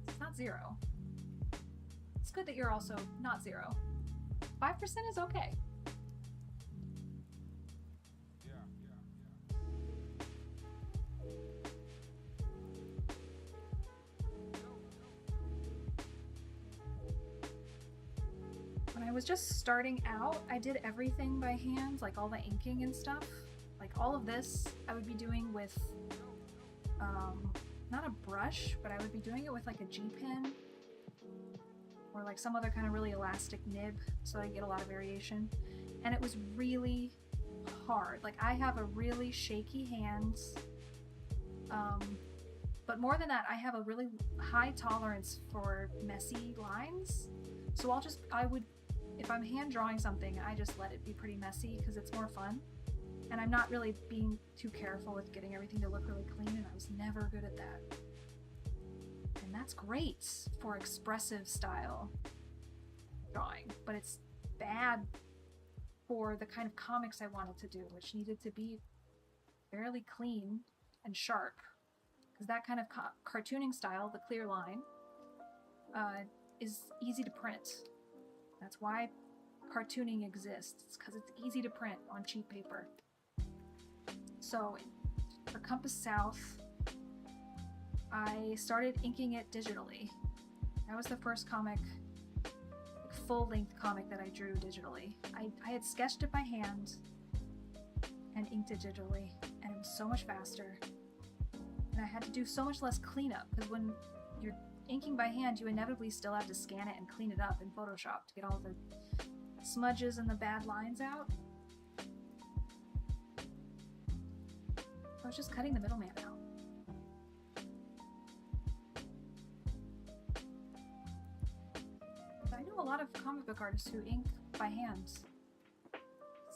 It's not zero. It's good that you're also not zero. 5% is okay. When I was just starting out, I did everything by hand, like all the inking and stuff. Like all of this, I would be doing with, not a brush, but I would be doing it with like a G-pen or like some other kind of really elastic nib so I get a lot of variation. And it was really hard. Like I have a really shaky hands, but more than that, I have a really high tolerance for messy lines. So if I'm hand drawing something, I just let it be pretty messy because it's more fun. And I'm not really being too careful with getting everything to look really clean, and I was never good at that. And that's great for expressive style drawing, but it's bad for the kind of comics I wanted to do, which needed to be fairly clean and sharp. Because that kind of cartooning style, the clear line, is easy to print. That's why cartooning exists. It's because it's easy to print on cheap paper. So for Compass South, I started inking it digitally. That was the first comic, full-length comic that I drew digitally. I had sketched it by hand and inked it digitally, and it was so much faster. And I had to do so much less cleanup, because when you're inking by hand, you inevitably still have to scan it and clean it up in Photoshop to get all the smudges and the bad lines out. I was just cutting the middleman out. But I know a lot of comic book artists who ink by hand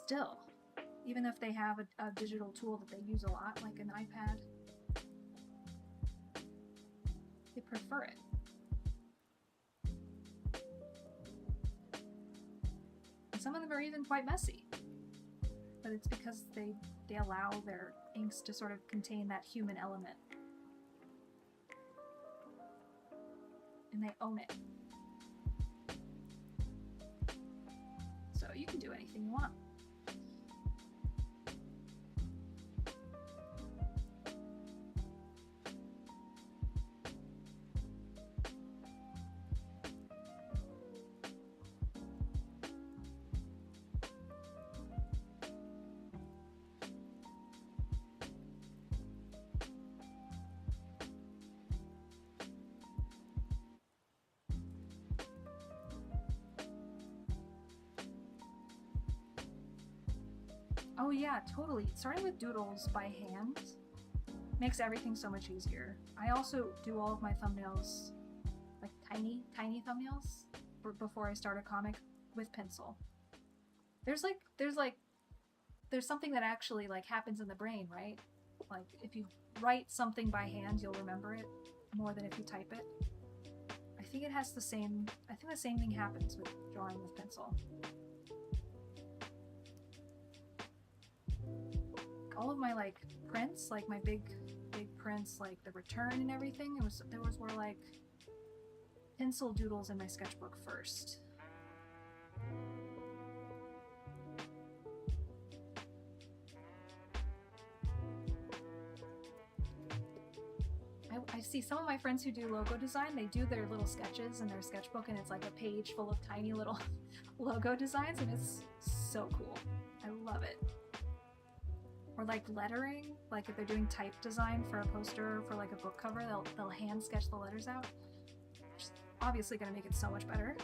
still, even if they have a digital tool that they use a lot, like an iPad. They prefer it. And some of them are even quite messy. But it's because they allow their inks to sort of contain that human element. And they own it. So you can do anything you want. Oh yeah, totally. Starting with doodles by hand makes everything so much easier. I also do all of my thumbnails, like tiny thumbnails, before I start a comic with pencil. There's something that actually happens in the brain, right? Like if you write something by hand, you'll remember it more than if you type it. I think the same thing happens with drawing with pencil. All of my prints, my big prints, like The Return and everything, there were pencil doodles in my sketchbook first. I see some of my friends who do logo design, they do their little sketches in their sketchbook, and it's like a page full of tiny little logo designs, and it's so cool. I love it. Or lettering, if they're doing type design for a poster or for a book cover, they'll hand sketch the letters out. Which is obviously going to make it so much better.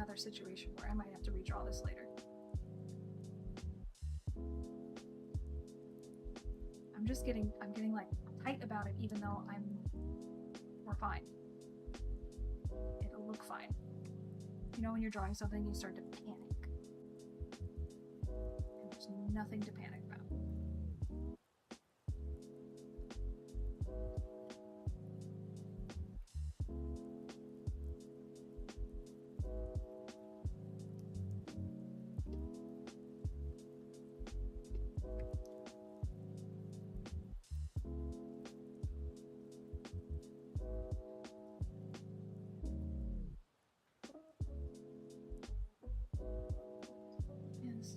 another situation where I might have to redraw this later. I'm getting like tight about it, even though we're fine. It'll look fine. You know, when you're drawing something, you start to panic. And there's nothing to panic about.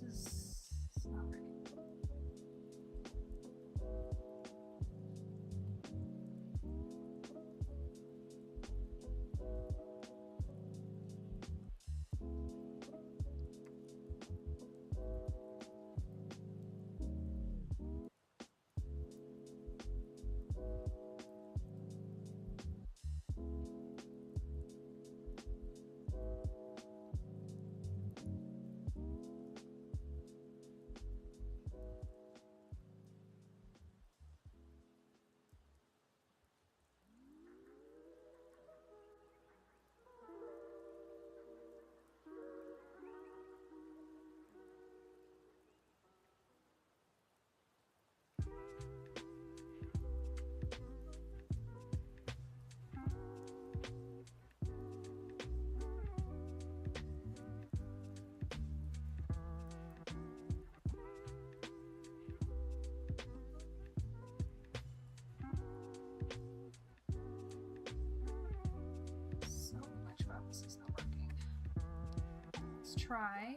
It's not right. So much about this is not working. Let's try.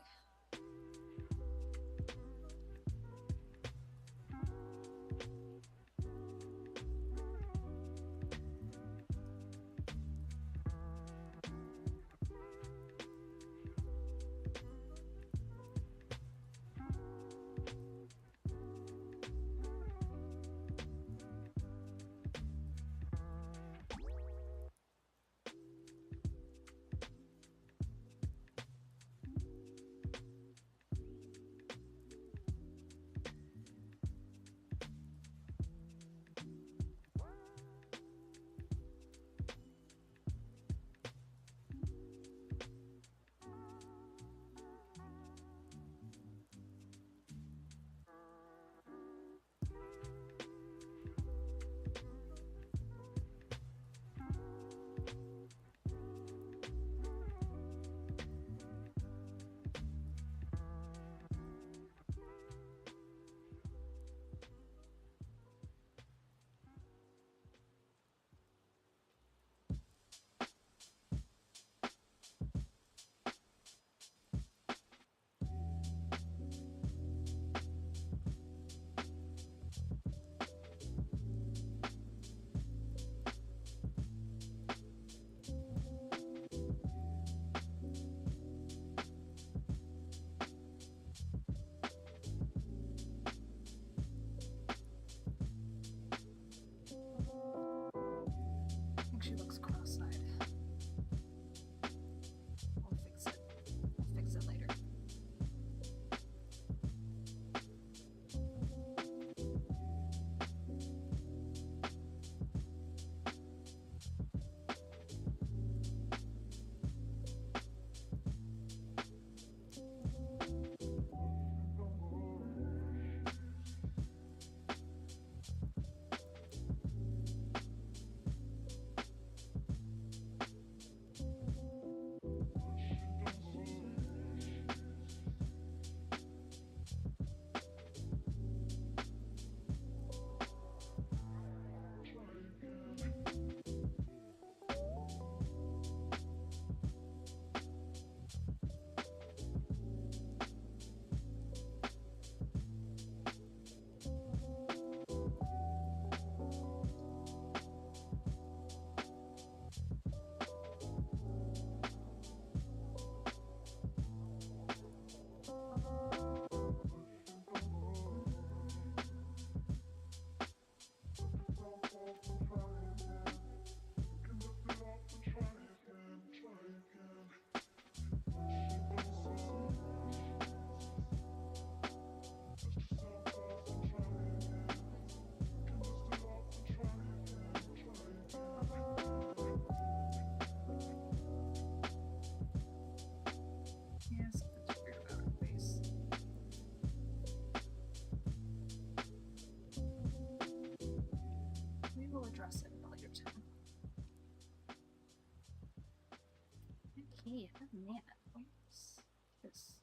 Hey, man, where's this?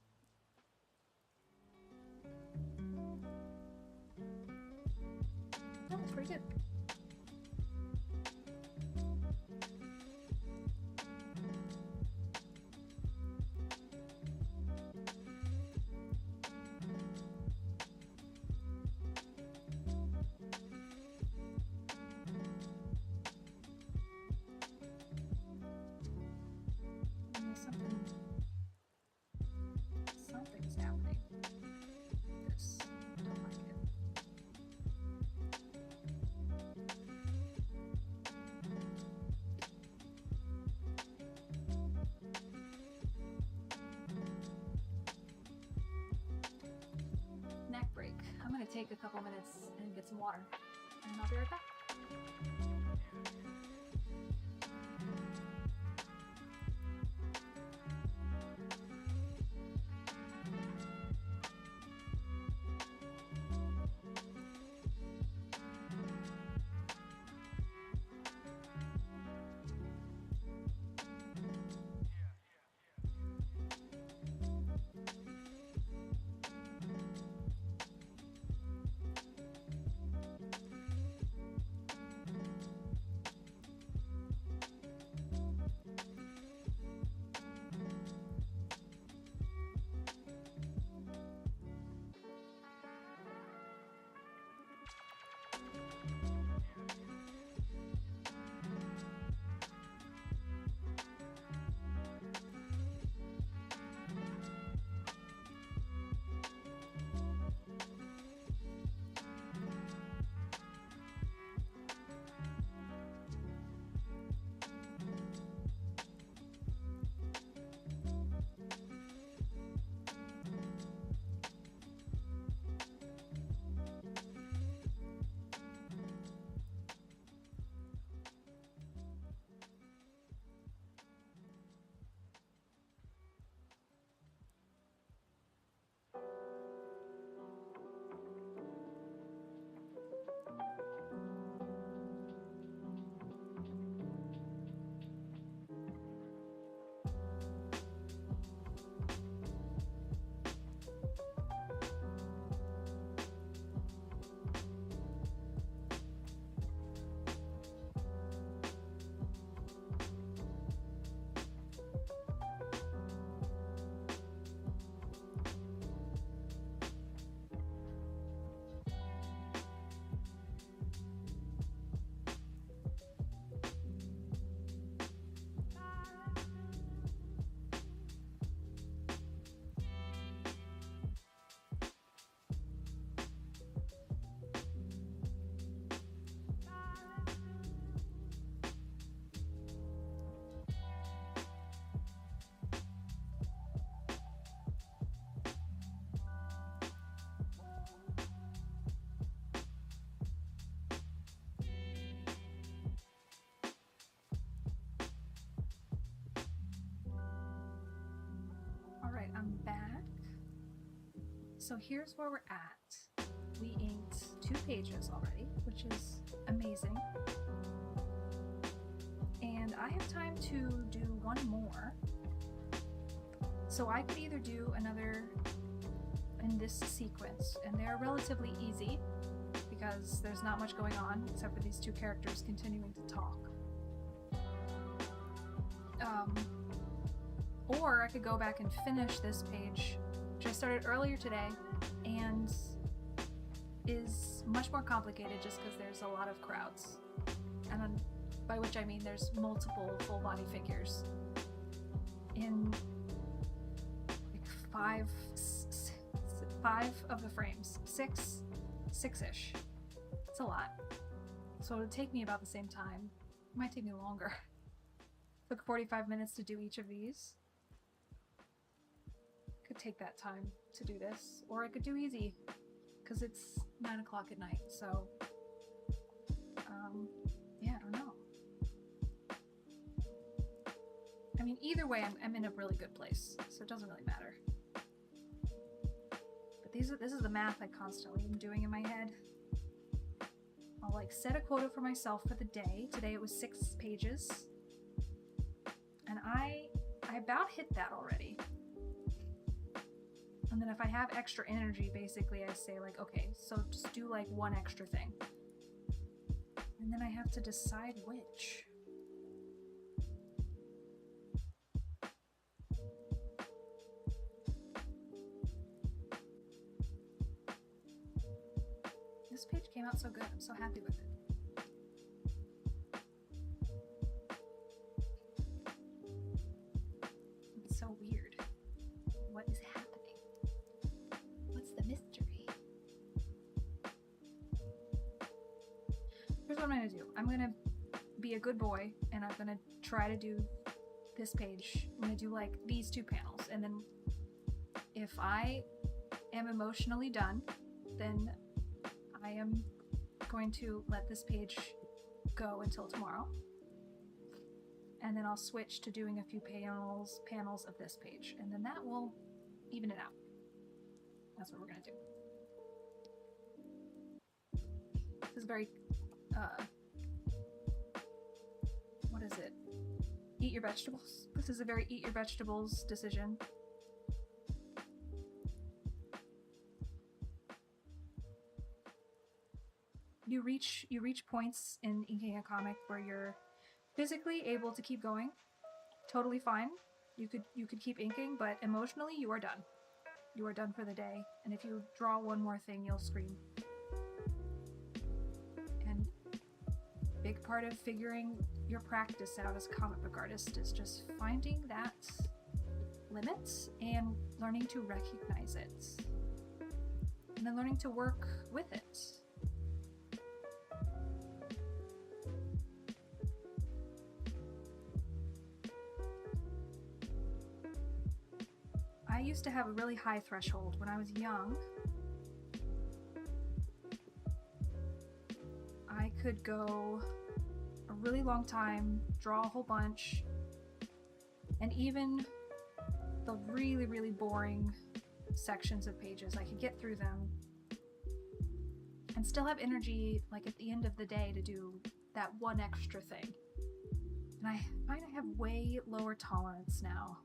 That was pretty good. Something's happening. This, don't like it. Neck break. I'm gonna take a couple minutes and get some water, and I'll be right back. Alright, I'm back. So here's where we're at. We inked 2 pages already, which is amazing. And I have time to do 1 more. So I could either do another in this sequence, and they're relatively easy because there's not much going on except for these 2 characters continuing to talk. Or I could go back and finish this page, which I started earlier today, and is much more complicated just because there's a lot of crowds. And then, by which I mean there's multiple full body figures in like 5 of the frames. 6-ish. It's a lot. So it would take me about the same time. It might take me longer. Took 45 minutes to do each of these. Could take that time to do this, or I could do easy because it's 9 o'clock at night. So yeah, I don't know. I mean, either way, I'm in a really good place, so it doesn't really matter. But this is the math I constantly am doing in my head. I'll like set a quota for myself for the day. Today it was 6 pages, and I I about hit that already. And then if I have extra energy, basically I say like, okay, so just do like one extra thing. And then I have to decide which. This page came out so good. I'm so happy with it. It's so weird. What is happening? What's the mystery? Here's what I'm gonna do. I'm gonna be a good boy and I'm gonna try to do this page. I'm gonna do like these 2 panels, and then if I am emotionally done, then I am going to let this page go until tomorrow, and then I'll switch to doing a few panels of this page, and then that will even it out. That's what we're gonna do. This is very what is it? Eat your vegetables. This is a very eat your vegetables decision. You reach points in inking a comic where you're physically able to keep going. Totally fine. You could keep inking, but emotionally you are done. You are done for the day, and if you draw one more thing, you'll scream. And big part of figuring your practice out as a comic book artist is just finding that limit and learning to recognize it. And then learning to work with it. I used to have a really high threshold when I was young. I could go a really long time, draw a whole bunch, and even the really, really boring sections of pages, I could get through them and still have energy, like at the end of the day, to do that one extra thing. And I find I have way lower tolerance now.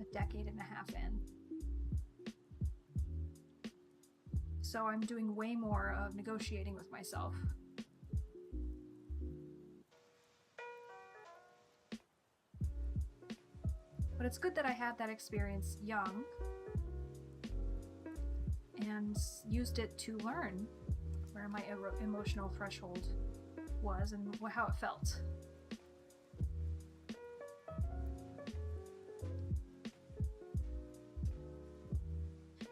A decade and a half in. So I'm doing way more of negotiating with myself. But it's good that I had that experience young and used it to learn where my emotional threshold was and how it felt.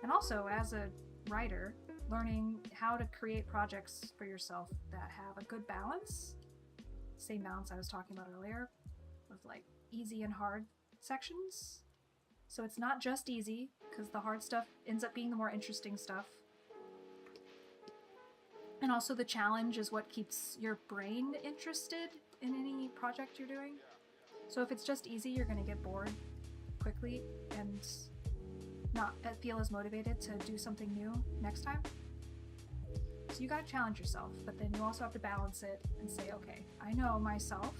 And also, as a writer, learning how to create projects for yourself that have a good balance, same balance I was talking about earlier, with like easy and hard sections. So it's not just easy, because the hard stuff ends up being the more interesting stuff. And also the challenge is what keeps your brain interested in any project you're doing. So if it's just easy, you're going to get bored quickly and not feel as motivated to do something new next time. So you gotta challenge yourself, but then you also have to balance it and say, okay, I know myself,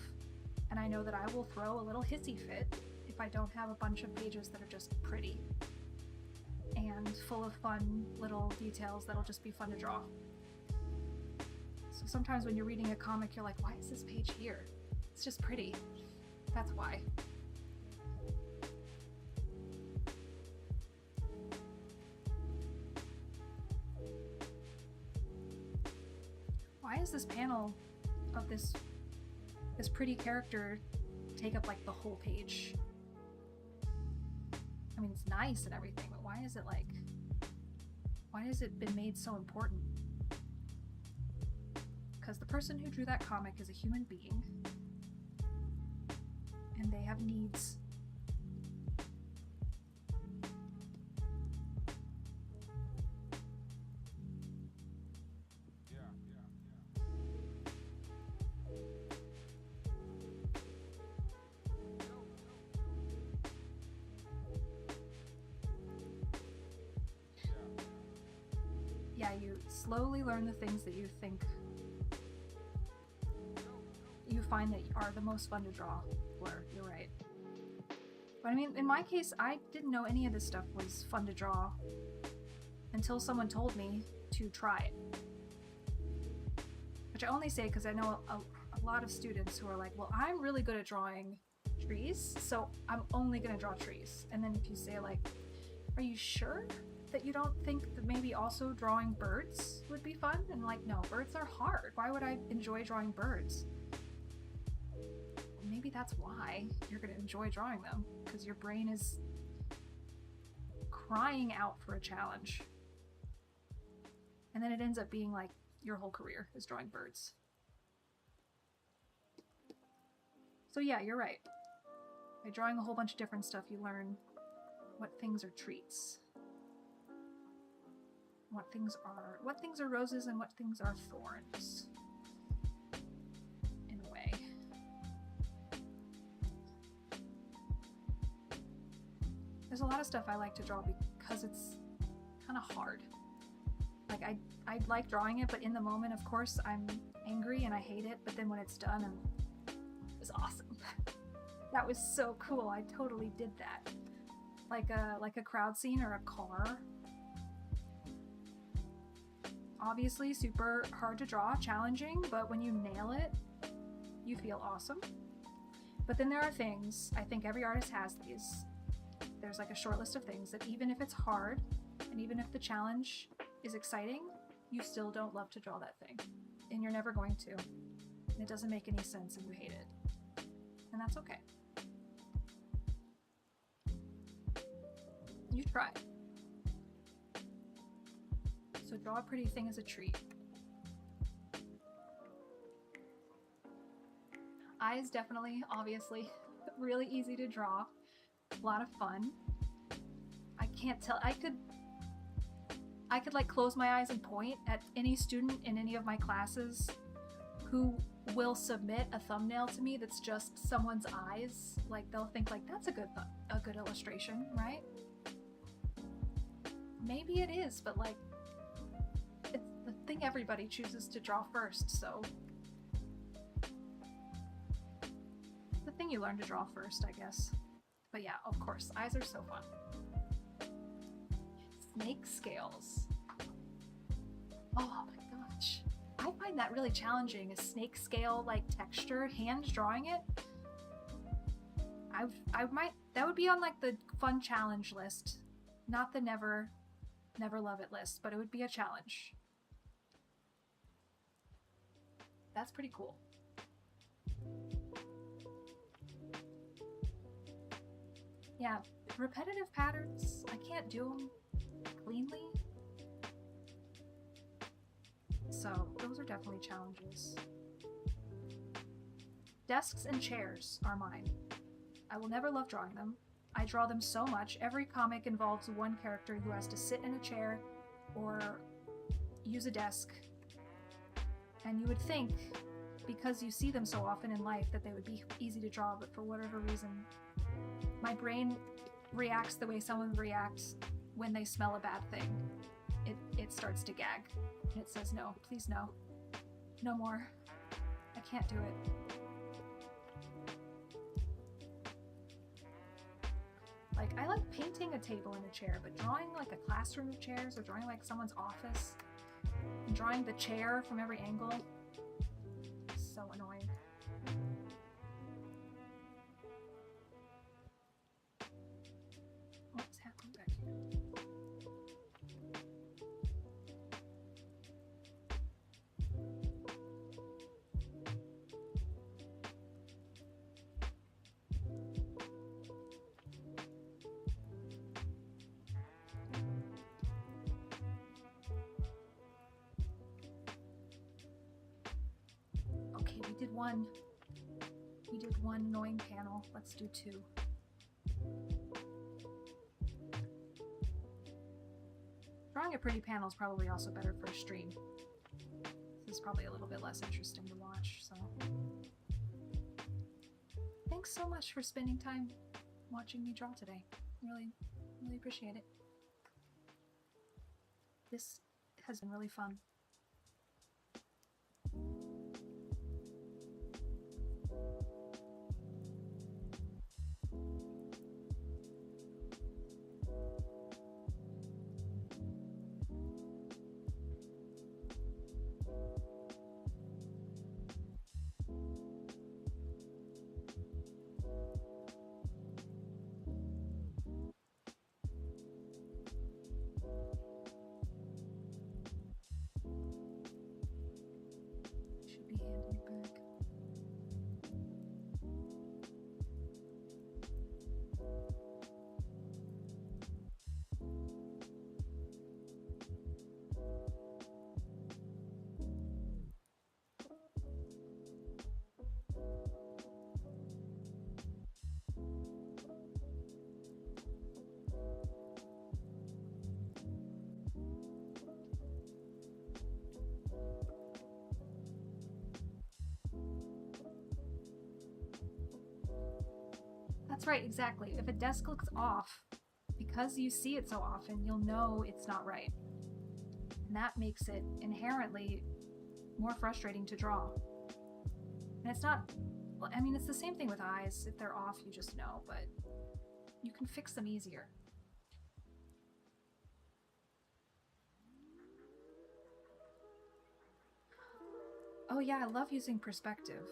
and I know that I will throw a little hissy fit if I don't have a bunch of pages that are just pretty and full of fun little details that'll just be fun to draw. So sometimes when you're reading a comic, you're like, why is this page here? It's just pretty. That's why. Why is this panel of this pretty character take up like the whole page? I mean, it's nice and everything, but why is it been made so important? Because the person who drew that comic is a human being, and they have needs. Yeah, you slowly learn the things that you think you find that are the most fun to draw. Or you're right. But I mean, in my case, I didn't know any of this stuff was fun to draw until someone told me to try it. Which I only say because I know a lot of students who are like, well, I'm really good at drawing trees, so I'm only gonna draw trees. And then if you say like, are you sure that you don't think that maybe also drawing birds would be fun? And like, no, birds are hard. Why would I enjoy drawing birds? Maybe that's why you're gonna enjoy drawing them, because your brain is crying out for a challenge. And then it ends up being like your whole career is drawing birds. So yeah, you're right. By drawing a whole bunch of different stuff, you learn what things are treats. What things are roses and what things are thorns. In a way. There's a lot of stuff I like to draw because it's kind of hard. Like I like drawing it, but in the moment, of course, I'm angry and I hate it, but then when it's done, it was awesome. That was so cool. I totally did that. Like a crowd scene or a car. Obviously super hard to draw, challenging, but when you nail it, you feel awesome. But then there are things, I think every artist has these. There's like a short list of things that even if it's hard, and even if the challenge is exciting, you still don't love to draw that thing. And you're never going to. And it doesn't make any sense and you hate it. And that's okay. You try. So draw a pretty thing as a treat. Eyes definitely, obviously, really easy to draw. A lot of fun. I can't tell, I could like close my eyes and point at any student in any of my classes who will submit a thumbnail to me that's just someone's eyes. Like they'll think like, that's a good illustration, right? Maybe it is, but like, it's the thing everybody chooses to draw first, so. The thing you learn to draw first, I guess. But yeah, of course, eyes are so fun. Snake scales. Oh my gosh. I find that really challenging, a snake scale like texture, hand drawing it. That would be on like the fun challenge list, not the never love it list, but it would be a challenge. That's pretty cool. Yeah, repetitive patterns, I can't do them cleanly. So those are definitely challenges. Desks and chairs are mine. I will never love drawing them. I draw them so much. Every comic involves one character who has to sit in a chair or use a desk. And you would think, because you see them so often in life, that they would be easy to draw, but for whatever reason, my brain reacts the way someone reacts when they smell a bad thing. It starts to gag. And it says, no, please no. No more. I can't do it. Like, I like painting a table and a chair, but drawing like a classroom of chairs or drawing like someone's office and drawing the chair from every angle is so annoying. What's happening back here? Okay, we did one annoying panel. Let's do two. Drawing a pretty panel is probably also better for a stream. This is probably a little bit less interesting to watch, so. Thanks so much for spending time watching me draw today. Really, really appreciate it. This has been really fun. That's right, exactly. If a desk looks off, because you see it so often, you'll know it's not right. And that makes it inherently more frustrating to draw. And it's not, well, I mean, it's the same thing with eyes. If they're off, you just know, but you can fix them easier. Oh yeah, I love using perspective.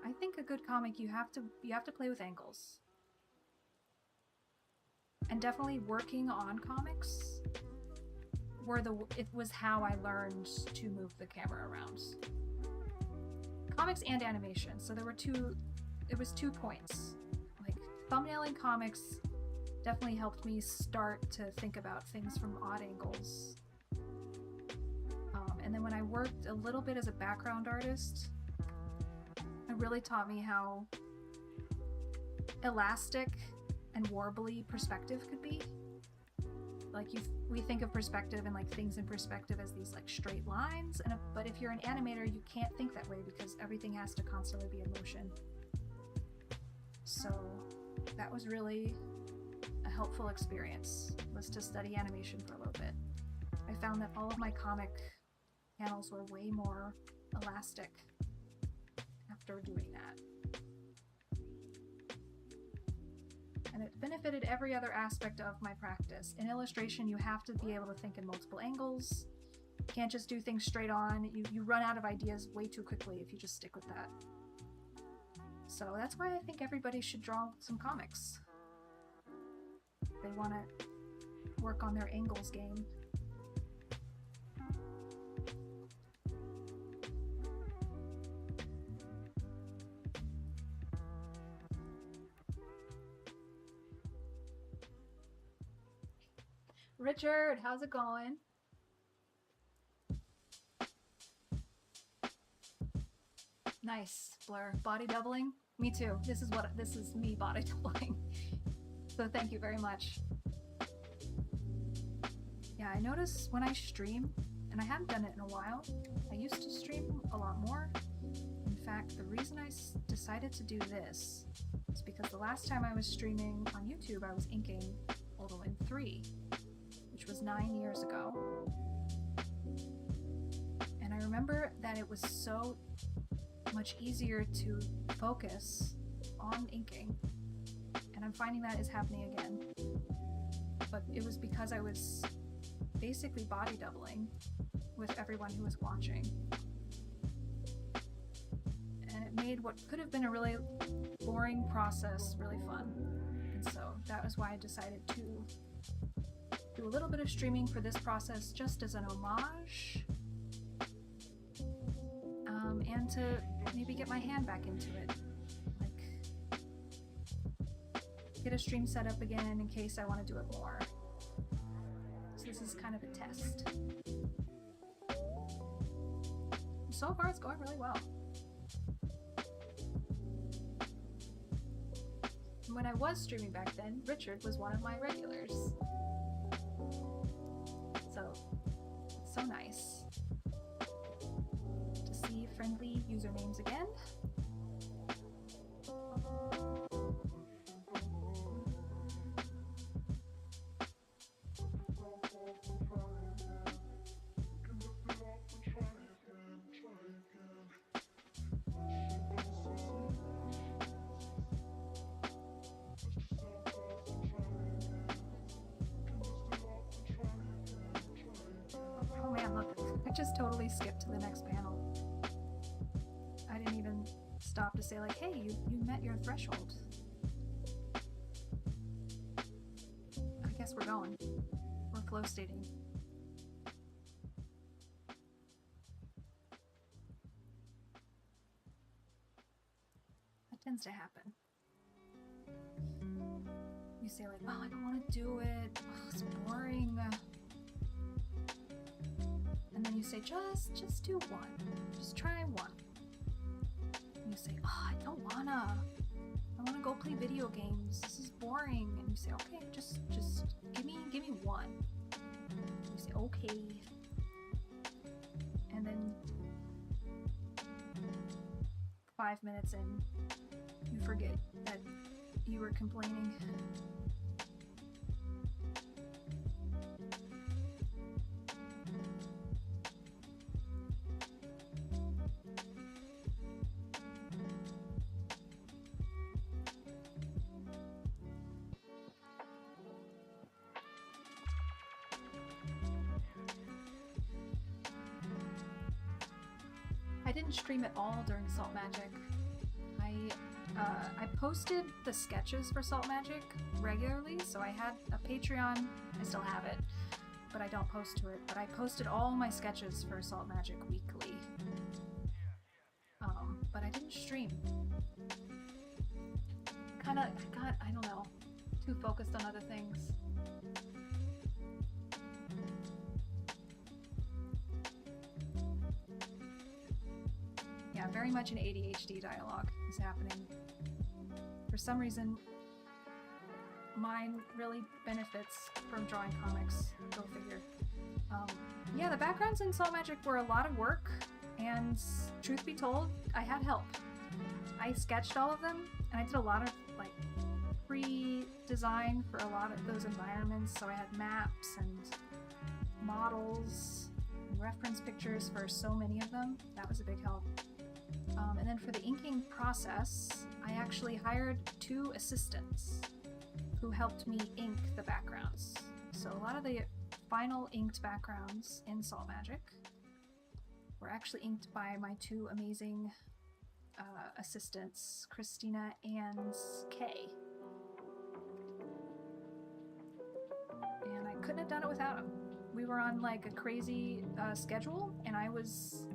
I think a good comic, you have to play with angles. And definitely working on comics it was how I learned to move the camera around. Comics and animation. So there was 2 points. Like thumbnailing comics definitely helped me start to think about things from odd angles. And then when I worked a little bit as a background artist, it really taught me how elastic and warbly perspective could be. Like we think of perspective and like things in perspective as these like straight lines, but if you're an animator, you can't think that way because everything has to constantly be in motion. So that was really a helpful experience, was to study animation for a little bit. I found that all of my comic panels were way more elastic after doing that. And it benefited every other aspect of my practice. In illustration, you have to be able to think in multiple angles. You can't just do things straight on. You run out of ideas way too quickly if you just stick with that. So that's why I think everybody should draw some comics. They want to work on their angles game. Richard, how's it going? Nice, Blur. Body doubling? Me too. This is me body doubling. So thank you very much. Yeah, I notice when I stream, and I haven't done it in a while, I used to stream a lot more. In fact, the reason I decided to do this is because the last time I was streaming on YouTube, I was inking Ultrawind 3. Which was 9 years ago. And I remember that it was so much easier to focus on inking. And I'm finding that is happening again. But it was because I was basically body doubling with everyone who was watching. And it made what could have been a really boring process really fun. And so that was why I decided to do a little bit of streaming for this process just as an homage, and to maybe get my hand back into it, like get a stream set up again in case I want to do it more. So this is kind of a test. So far it's going really well. When I was streaming back then, Richard was one of my regulars. So, it's so nice to see friendly usernames again. I just totally skipped to the next panel. I didn't even stop to say like, hey, you met your threshold. I guess we're going. We're flow stating. That tends to happen. You say like, oh, I don't want to do it. Oh, it's boring. And then you say, just do one. Just try one. And you say, oh, I don't wanna. I wanna go play video games. This is boring. And you say, okay, just give me one. And you say, okay. And then 5 minutes in, you forget that you were complaining. I didn't stream at all during Salt Magic. I posted the sketches for Salt Magic regularly, so I had a Patreon. I still have it, but I don't post to it. But I posted all my sketches for Salt Magic weekly. But I didn't stream. Kinda got, I don't know, too focused on other things. Yeah, very much an ADHD dialogue is happening. For some reason, mine really benefits from drawing comics. Go figure. Yeah, the backgrounds in Salt Magic were a lot of work, and truth be told, I had help. I sketched all of them, and I did a lot of like pre-design for a lot of those environments, so I had maps and models and reference pictures for so many of them. That was a big help. And then for the inking process, I actually hired 2 assistants who helped me ink the backgrounds. So a lot of the final inked backgrounds in Salt Magic were actually inked by my 2 amazing assistants, Christina and Kay. And I couldn't have done it without them. We were on like a crazy schedule, and I was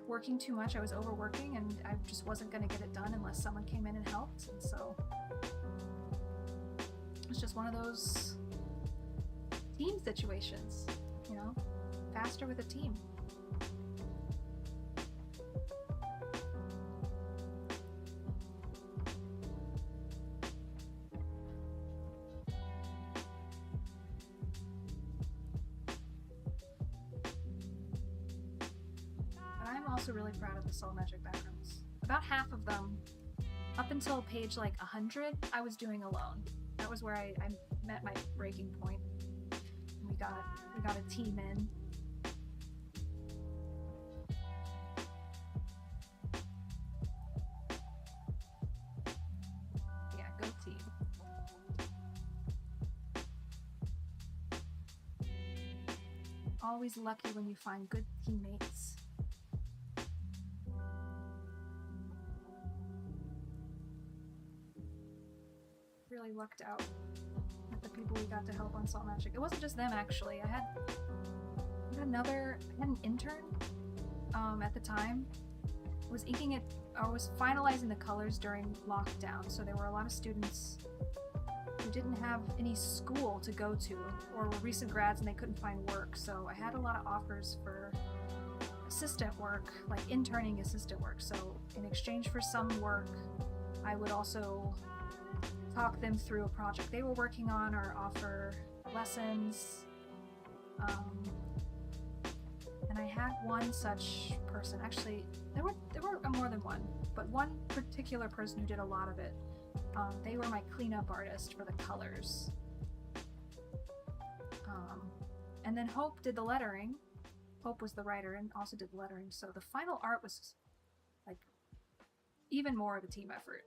working too much. I was overworking, and I just wasn't going to get it done unless someone came in and helped. And so it's just one of those team situations, you know, faster with a team. Also really proud of the Salt Magic backgrounds. About half of them, up until page like 100, I was doing alone. That was where I met my breaking point. We got a team in. Yeah, go team. Always lucky when you find good teammates. Really lucked out with the people we got to help on Salt Magic. It wasn't just them, actually. I had an intern at the time. Was inking it, or was finalizing the colors during lockdown. So there were a lot of students who didn't have any school to go to, or were recent grads and they couldn't find work. So I had a lot of offers for assistant work, like interning assistant work. So in exchange for some work, I would also talk them through a project they were working on, or offer lessons. And I had one such person. Actually, there were more than one, but one particular person who did a lot of it. They were my cleanup artist for the colors. And then Hope did the lettering. Hope was the writer and also did the lettering. So the final art was like even more of a team effort.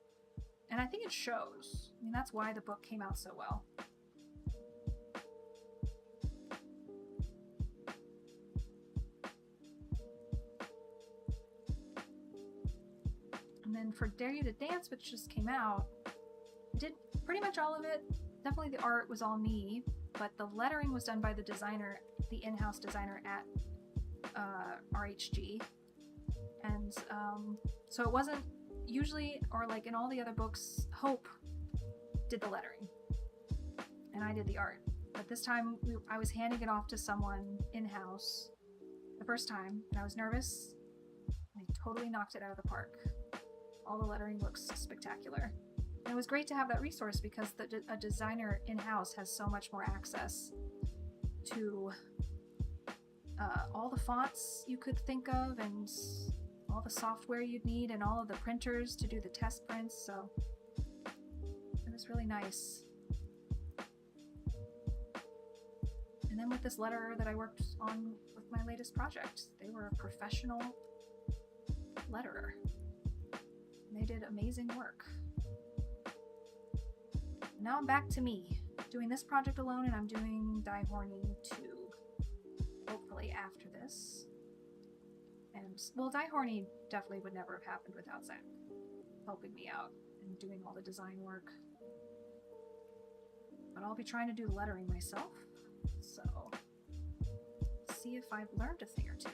And I think it shows. I mean, that's why the book came out so well. And then for Dare You to Dance, which just came out, I did pretty much all of it. Definitely the art was all me, but the lettering was done by the designer, the in-house designer at RHG. And so it wasn't usually, or like in all the other books, Hope did the lettering and I did the art. But this time I was handing it off to someone in-house the first time, and I was nervous. I totally knocked it out of the park. All the lettering looks spectacular. And it was great to have that resource because a designer in-house has so much more access to all the fonts you could think of, and all the software you'd need, and all of the printers to do the test prints. So It was really nice. And then with this letterer that I worked on with my latest project, they were a professional letterer. And they did amazing work. And now I'm back to me, doing this project alone, and I'm doing Die Horny 2, hopefully after this. And, well, Die Horny definitely would never have happened without Zach helping me out and doing all the design work. But I'll be trying to do the lettering myself, so see if I've learned a thing or two.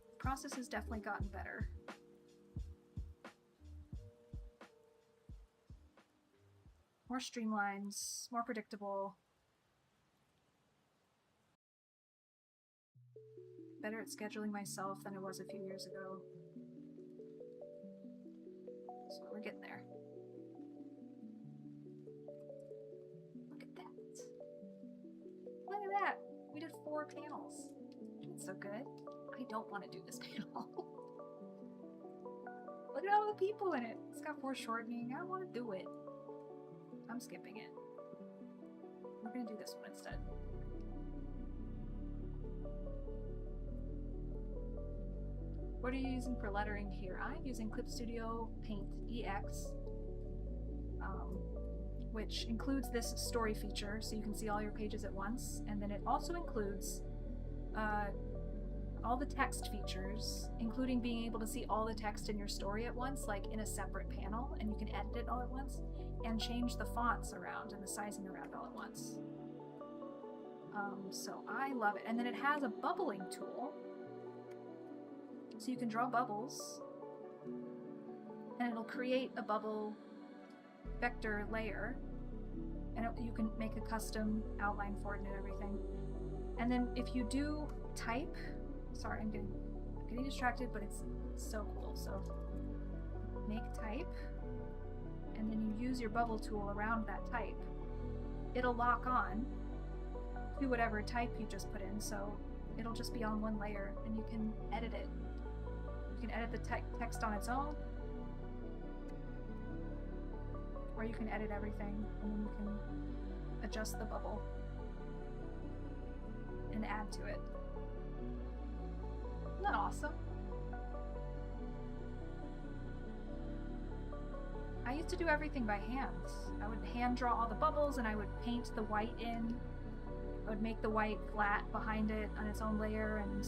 The process has definitely gotten better. More streamlined, more predictable. Better at scheduling myself than I was a few years ago. So we're getting there. Look at that. Look at that. We did 4 panels. That's so good. I don't want to do this panel. Look at all the people in it. It's got foreshortening. I don't want to do it. I'm skipping it. We're gonna do this one instead. What are you using for lettering here? I'm using Clip Studio Paint EX, which includes this story feature, so you can see all your pages at once, and then it also includes all the text features, including being able to see all the text in your story at once, like in a separate panel, and you can edit it all at once, and change the fonts around and the sizing around all at once. So I love it. And then it has a bubbling tool, so you can draw bubbles, and it'll create a bubble vector layer, and you can make a custom outline for it and everything. And then if you do type, sorry, I'm getting distracted, but it's so cool. So make type, and then you use your bubble tool around that type. It'll lock on to whatever type you just put in, so it'll just be on one layer, and you can edit it. You can edit the text on its own, or you can edit everything, and then you can adjust the bubble and add to it. Isn't that awesome? I used to do everything by hand. I would hand draw all the bubbles, and I would paint the white in. I would make the white flat behind it on its own layer, and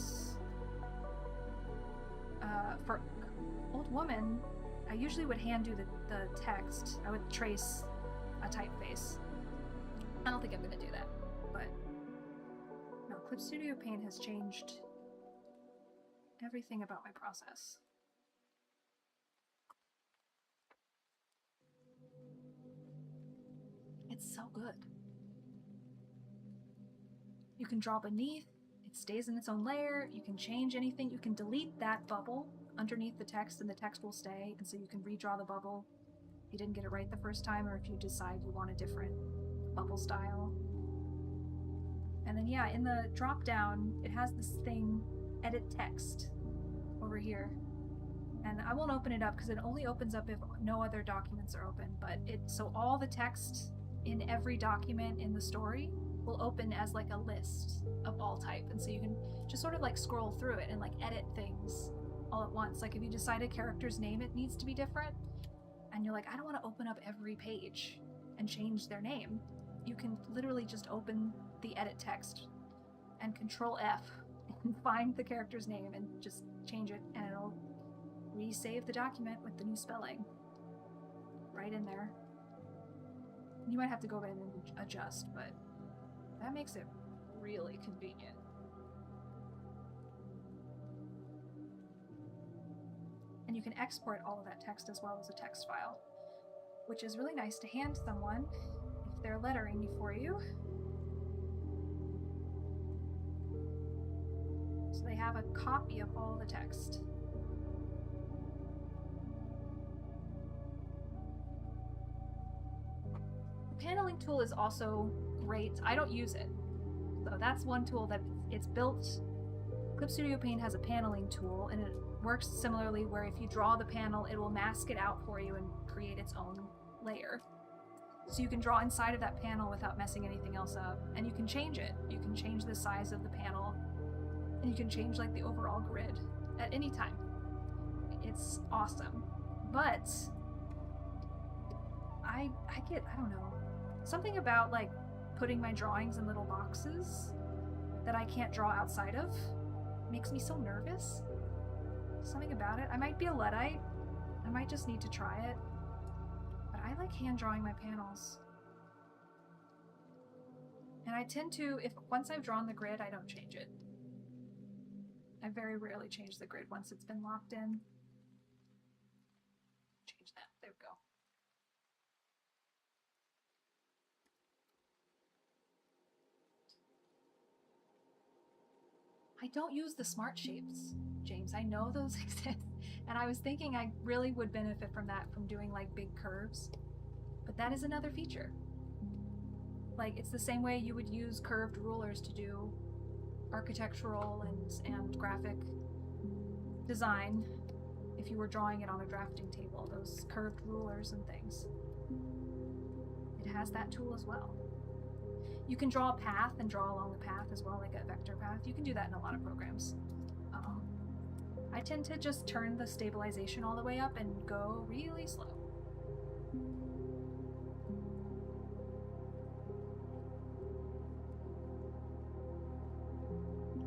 for Old Woman, I usually would hand do the text. I would trace a typeface. I don't think I'm gonna do that, but no, Clip Studio Paint has changed everything about my process. It's so good. You can draw beneath, it stays in its own layer, you can change anything, you can delete that bubble underneath the text and the text will stay, and so you can redraw the bubble if you didn't get it right the first time, or if you decide you want a different bubble style. And then yeah, in the drop down, it has this thing, edit text, over here. And I won't open it up because it only opens up if no other documents are open, but so all the text in every document in the story will open as like a list of all type, and so you can just sort of like scroll through it and like edit things all at once. Like if you decide a character's name it needs to be different, and you're like, I don't want to open up every page and change their name, you can literally just open the edit text and Control F and find the character's name and just change it, and it'll resave the document with the new spelling right in there. You might have to go in and adjust, but that makes it really convenient. And you can export all of that text as well as a text file, which is really nice to hand someone if they're lettering for you. So they have a copy of all the text. The paneling tool is also great. I don't use it. So that's one tool that it's built Clip Studio Paint has a paneling tool, and it works similarly where if you draw the panel, it will mask it out for you and create its own layer. So you can draw inside of that panel without messing anything else up, and you can change it. You can change the size of the panel, and you can change like the overall grid at any time. It's awesome. But I don't know, something about like putting my drawings in little boxes that I can't draw outside of makes me so nervous. Something about it. I might be a Luddite. I might just need to try it. But I like hand drawing my panels. And I tend to, once I've drawn the grid, I don't change it. I very rarely change the grid once it's been locked in. Change that. There we go. I don't use the smart shapes, James. I know those exist. And I was thinking I really would benefit from that, from doing like big curves. But that is another feature. Like, it's the same way you would use curved rulers to do architectural and graphic design if you were drawing it on a drafting table, those curved rulers and things. It has that tool as well. You can draw a path and draw along the path as well, like a vector path. You can do that in a lot of programs. I tend to just turn the stabilization all the way up and go really slow.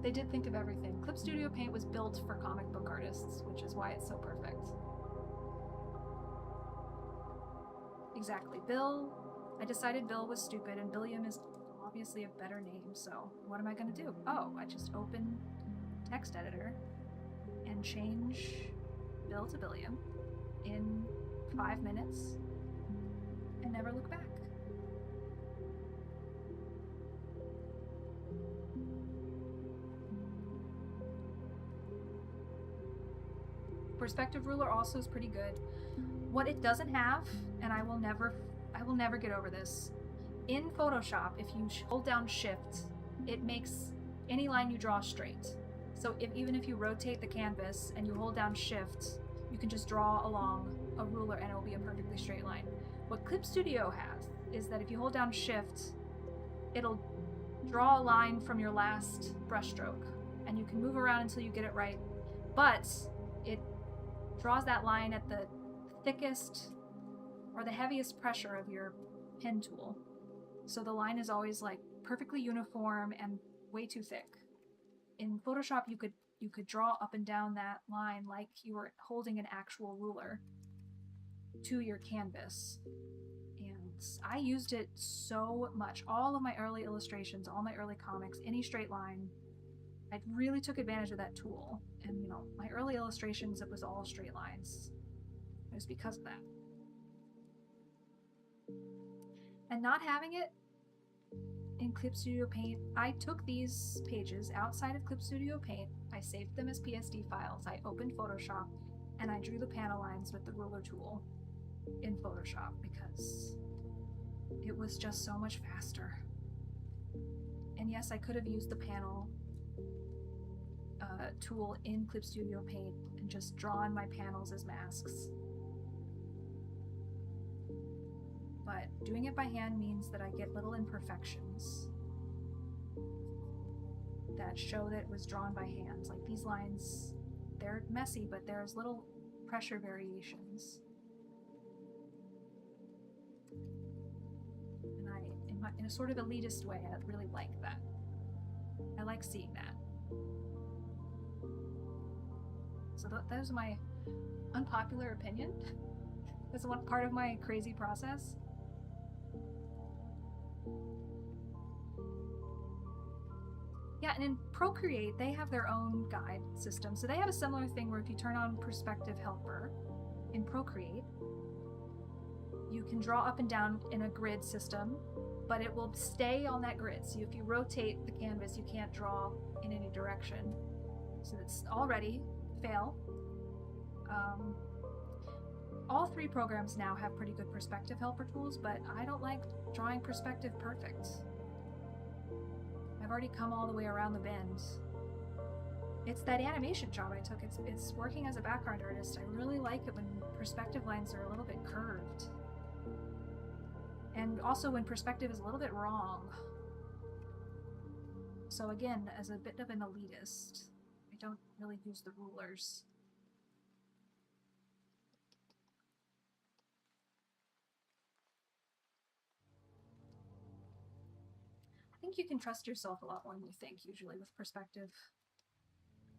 They did think of everything. Clip Studio Paint was built for comic book artists, which is why it's so perfect. Exactly. Bill, I decided Bill was stupid, and Billiam is obviously a better name, so what am I going to do? Oh, I just open text editor and change Bill to Billiam in 5 minutes and never look back. Perspective ruler also is pretty good. What it doesn't have, and I will never get over this. In Photoshop, if you hold down Shift, it makes any line you draw straight. So even if you rotate the canvas and you hold down Shift, you can just draw along a ruler and it will be a perfectly straight line. What Clip Studio has is that if you hold down Shift, it'll draw a line from your last brushstroke, and you can move around until you get it right, but it draws that line at the thickest or the heaviest pressure of your pen tool. So the line is always like perfectly uniform and way too thick. In Photoshop, you could draw up and down that line like you were holding an actual ruler to your canvas. And I used it so much. All of my early illustrations, all my early comics, any straight line, I really took advantage of that tool. And you know, my early illustrations, it was all straight lines. It was because of that. And not having it in Clip Studio Paint, I took these pages outside of Clip Studio Paint, I saved them as PSD files, I opened Photoshop, and I drew the panel lines with the ruler tool in Photoshop because it was just so much faster. And yes, I could have used the panel tool in Clip Studio Paint and just drawn my panels as masks. But doing it by hand means that I get little imperfections that show that it was drawn by hand. Like these lines, they're messy, but there's little pressure variations. And in a sort of elitist way, I really like that. I like seeing that. So that was my unpopular opinion. That's one part of my crazy process. Yeah, and in Procreate, they have their own guide system. So they have a similar thing where if you turn on Perspective Helper in Procreate, you can draw up and down in a grid system, but it will stay on that grid. So if you rotate the canvas, you can't draw in any direction. So it's already fail. All three programs now have pretty good Perspective Helper tools, but I don't like drawing perspective perfect. I've already come all the way around the bend. It's that animation job I took. It's working as a background artist. I really like it when perspective lines are a little bit curved. And also when perspective is a little bit wrong. So again, as a bit of an elitist, I don't really use the rulers. I think you can trust yourself a lot more than you think, usually, with perspective.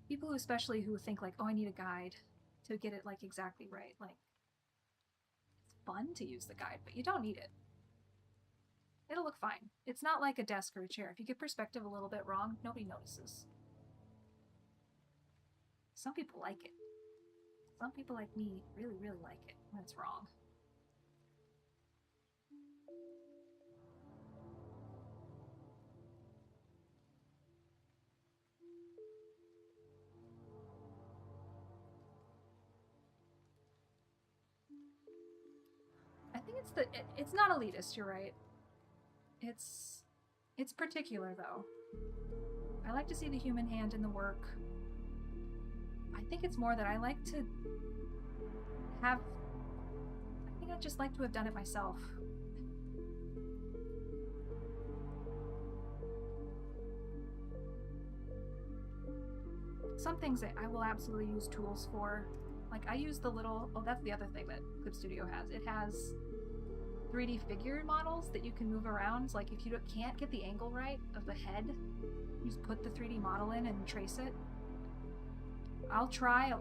People especially who think like, oh, I need a guide to get it like exactly right. Like, it's fun to use the guide, but you don't need it. It'll look fine. It's not like a desk or a chair. If you get perspective a little bit wrong, nobody notices. Some people like it. Some people like me really, really like it when it's wrong. I think it's not elitist, you're right. It's particular though. I like to see the human hand in the work. I think it's more that I like to have, I think I'd just like to have done it myself. Some things I will absolutely use tools for. Like I use the little, oh, that's the other thing that Clip Studio has. It has 3D figure models that you can move around. Like if you can't get the angle right of the head, you just put the 3D model in and trace it. I'll try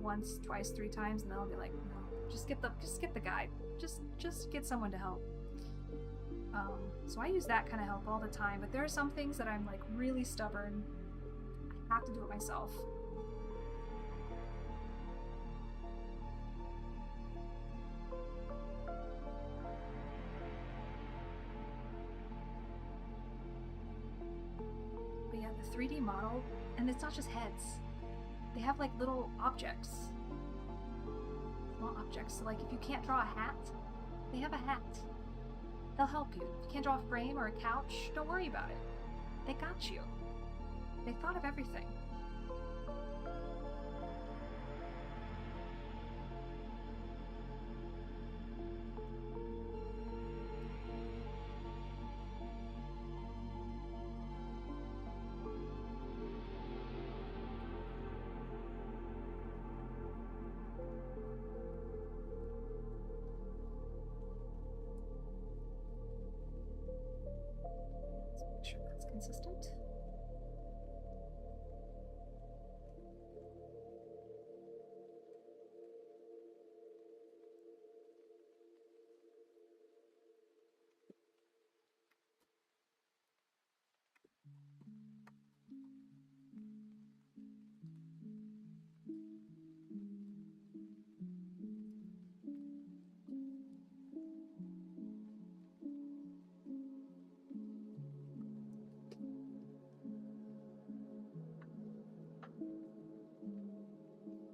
once, twice, 3 times, and then I'll be like, no, just get the guide. Just get someone to help. So I use that kind of help all the time, but there are some things that I'm like really stubborn. I have to do it myself. But yeah, the 3D model, and it's not just heads. They have like little objects. Small objects. So like if you can't draw a hat, they have a hat. They'll help you. If you can't draw a frame or a couch, don't worry about it. They got you. They thought of everything. Let's make sure that's consistent.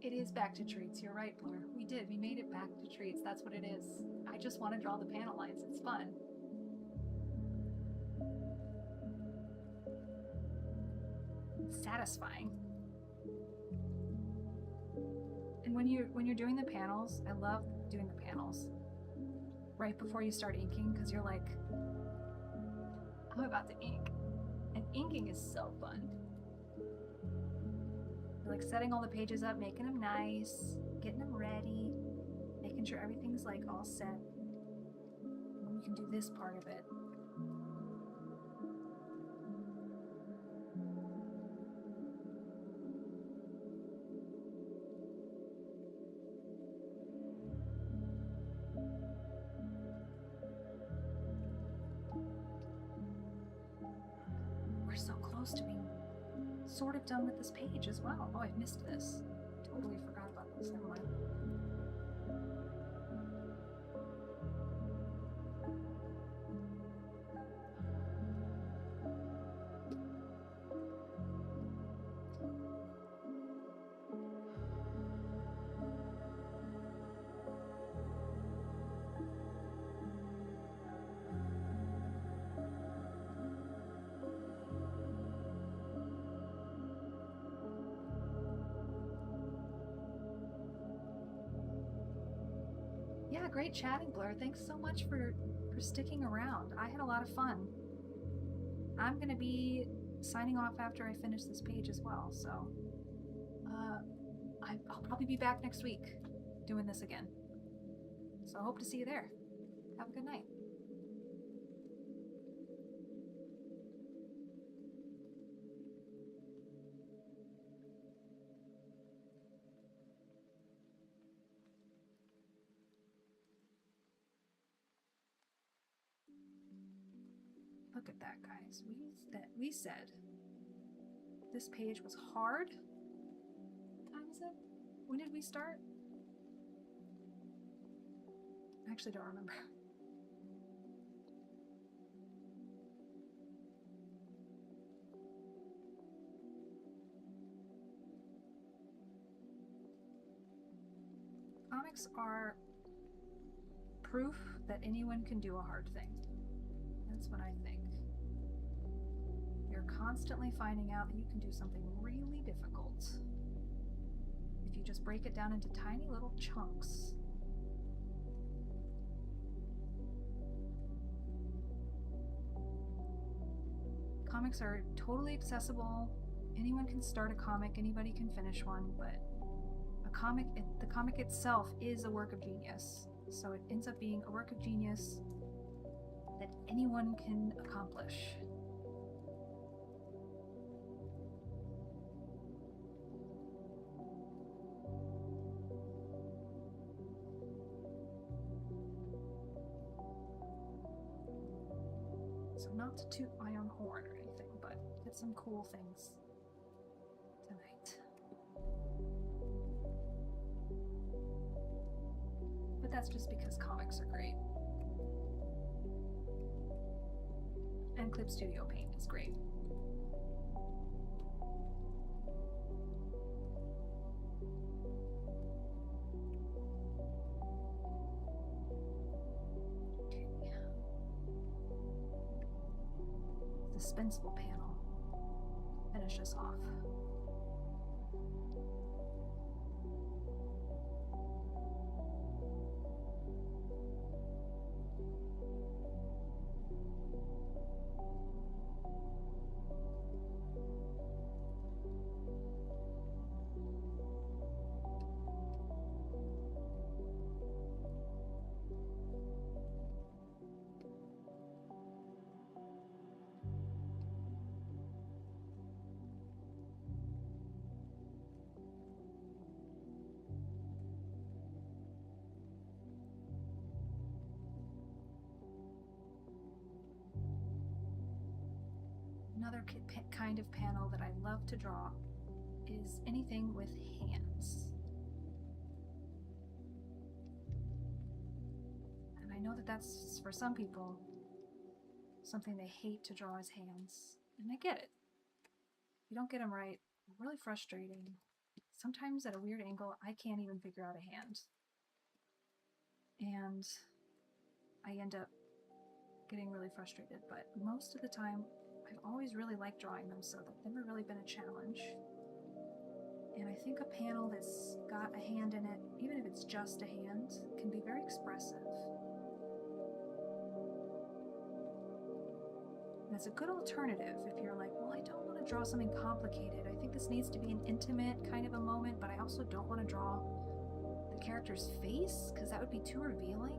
It is back to treats. You're right, Blur. We did. We made it back to treats. That's what it is. I just want to draw the panel lines. It's fun. It's satisfying. And when you're doing the panels, I love doing the panels right before you start inking, because you're like, I'm about to ink. And inking is so fun. You're like setting all the pages up, making them nice, getting them ready, making sure everything's like all set. And you can do this part of it. We're so close to being sort of done with this page as well. Oh, I missed this. Totally forgot about this. Never mind. great chatting, Blur. Thanks so much for sticking around. I had a lot of fun. I'm gonna be signing off after I finish this page as well, so I'll probably be back next week doing this again. So I hope to see you there. Have a good night. Look at that, guys. We said this page was hard. What time is it? When did we start? I actually don't remember. Comics are proof that anyone can do a hard thing. That's what I think. You're constantly finding out that you can do something really difficult if you just break it down into tiny little chunks. Comics are totally accessible. Anyone can start a comic, anybody can finish one, but the comic itself is a work of genius. So it ends up being a work of genius that anyone can accomplish. So not to toot my own horn or anything, but did some cool things tonight. But that's just because comics are great. And Clip Studio Paint is great. Okay. Suspenseful panel. Finish us off. Another kind of panel that I love to draw is anything with hands. And I know that that's, for some people, something they hate to draw as hands. And I get it. If you don't get them right, really frustrating. Sometimes at a weird angle, I can't even figure out a hand. And I end up getting really frustrated, but most of the time, I've always really liked drawing them, so they've never really been a challenge. And I think a panel that's got a hand in it, even if it's just a hand, can be very expressive. And it's a good alternative if you're like, well, I don't want to draw something complicated. I think this needs to be an intimate kind of a moment, but I also don't want to draw the character's face, because that would be too revealing.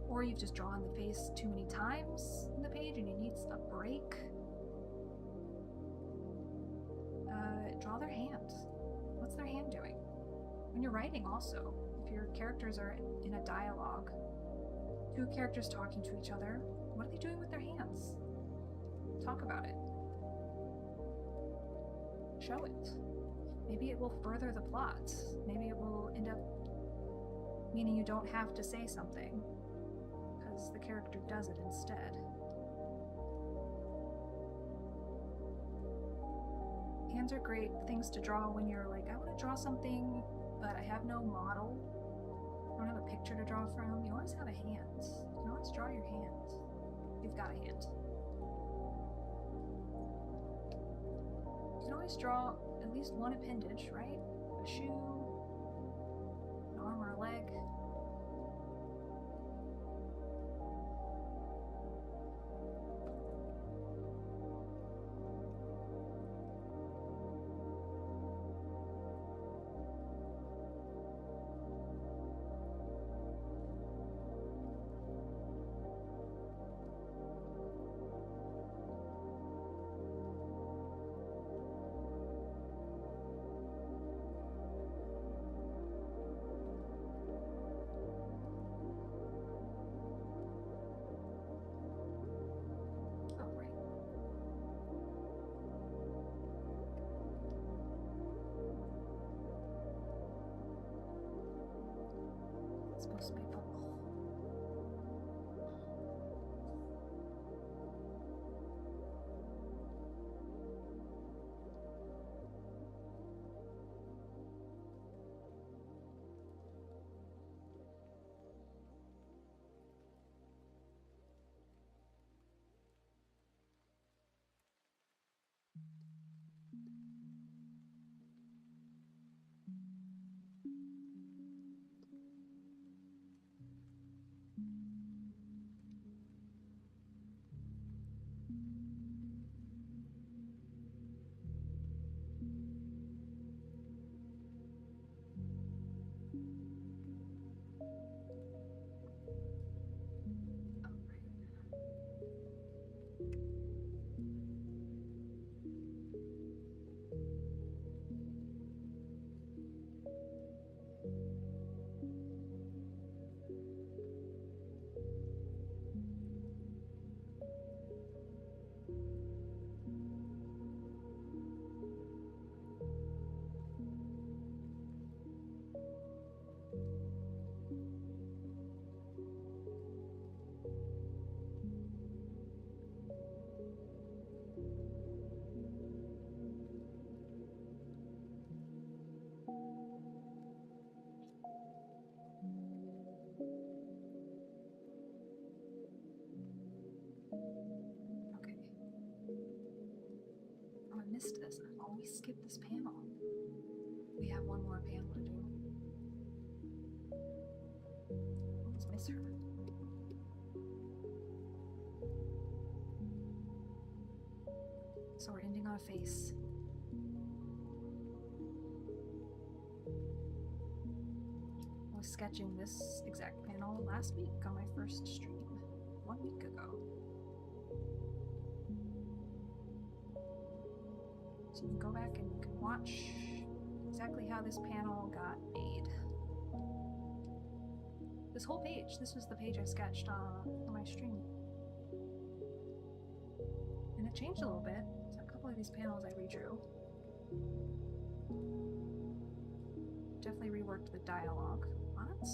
Or you've just drawn the face too many times in the page and you need a break. Draw their hand. What's their hand doing? When you're writing also, if your characters are in a dialogue, two characters talking to each other, what are they doing with their hands? Talk about it. Show it. Maybe it will further the plot. Maybe it will end up meaning you don't have to say something, because the character does it instead. Hands are great things to draw when you're like, I want to draw something, but I have no model. I don't have a picture to draw from. You always have a hand. You can always draw your hand. You've got a hand. You can always draw at least one appendage, right? A shoe, an arm or a leg. Okay. Oh, I missed this. I always skip this panel. We have one more panel to do. Let's miss her. So we're ending on a face. I was sketching this exact panel last week on my first stream, 1 week ago. So you can go back and you can watch exactly how this panel got made. This whole page, this was the page I sketched on my stream. And it changed a little bit. So a couple of these panels I redrew. Definitely reworked the dialogue on it.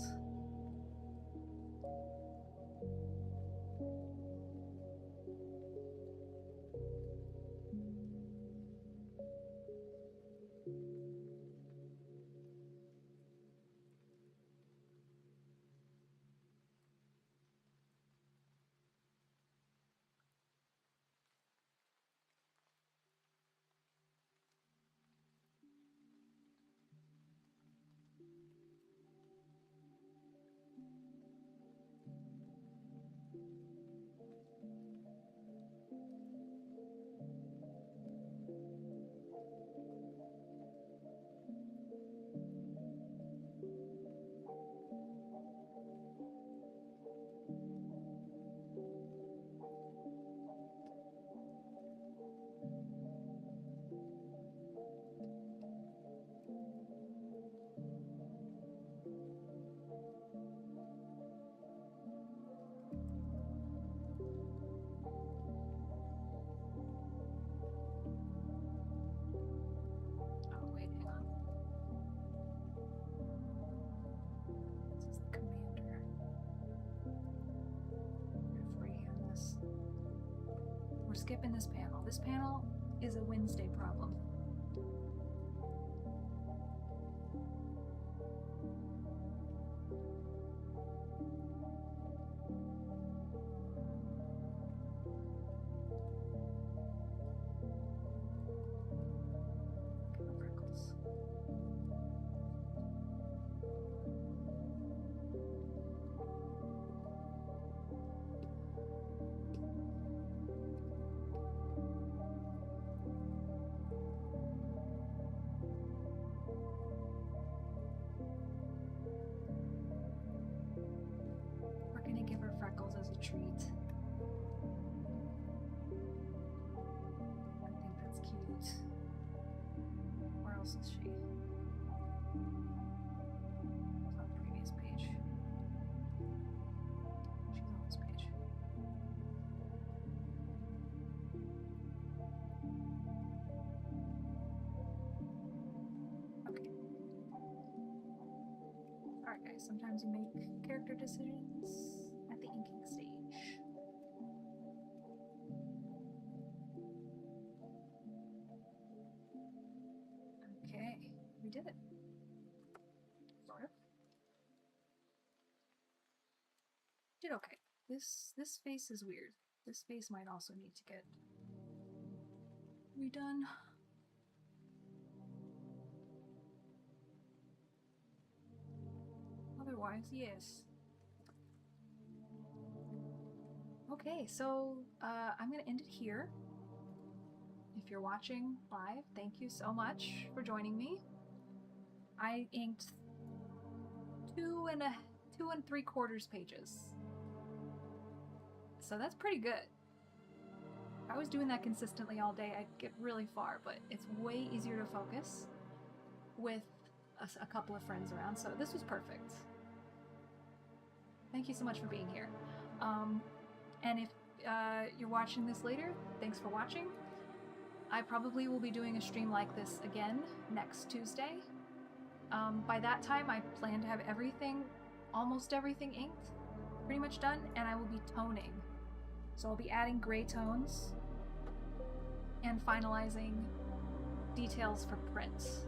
Oh wait, hang on. This is the commander. I'm gonna freehand this. We're skipping this panel. This panel is a Wednesday problem. Freckles. We're gonna give her freckles as a treat. I think that's cute. Where else is she? It's on the previous page. She's on this page. Okay. Alright guys, sometimes you make character decisions at the inking stage. Okay, we did it. Sort of. Did okay. This face is weird. This face might also need to get redone. Otherwise, yes. Okay, so I'm gonna end it here. If you're watching live, thank you so much for joining me. I inked 2 3/4 pages. So that's pretty good. If I was doing that consistently all day, I'd get really far, but it's way easier to focus with a couple of friends around, so this was perfect. Thank you so much for being here. And if you're watching this later, thanks for watching. I probably will be doing a stream like this again next Tuesday. By that time, I plan to have everything, almost everything inked, pretty much done, and I will be toning. So I'll be adding gray tones and finalizing details for print.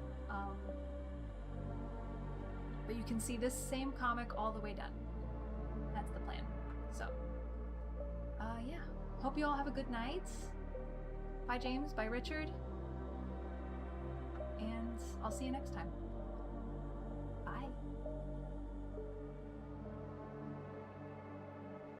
But you can see this same comic all the way done. That's the plan. So, yeah. Hope you all have a good night. Bye, James. Bye, Richard. And I'll see you next time.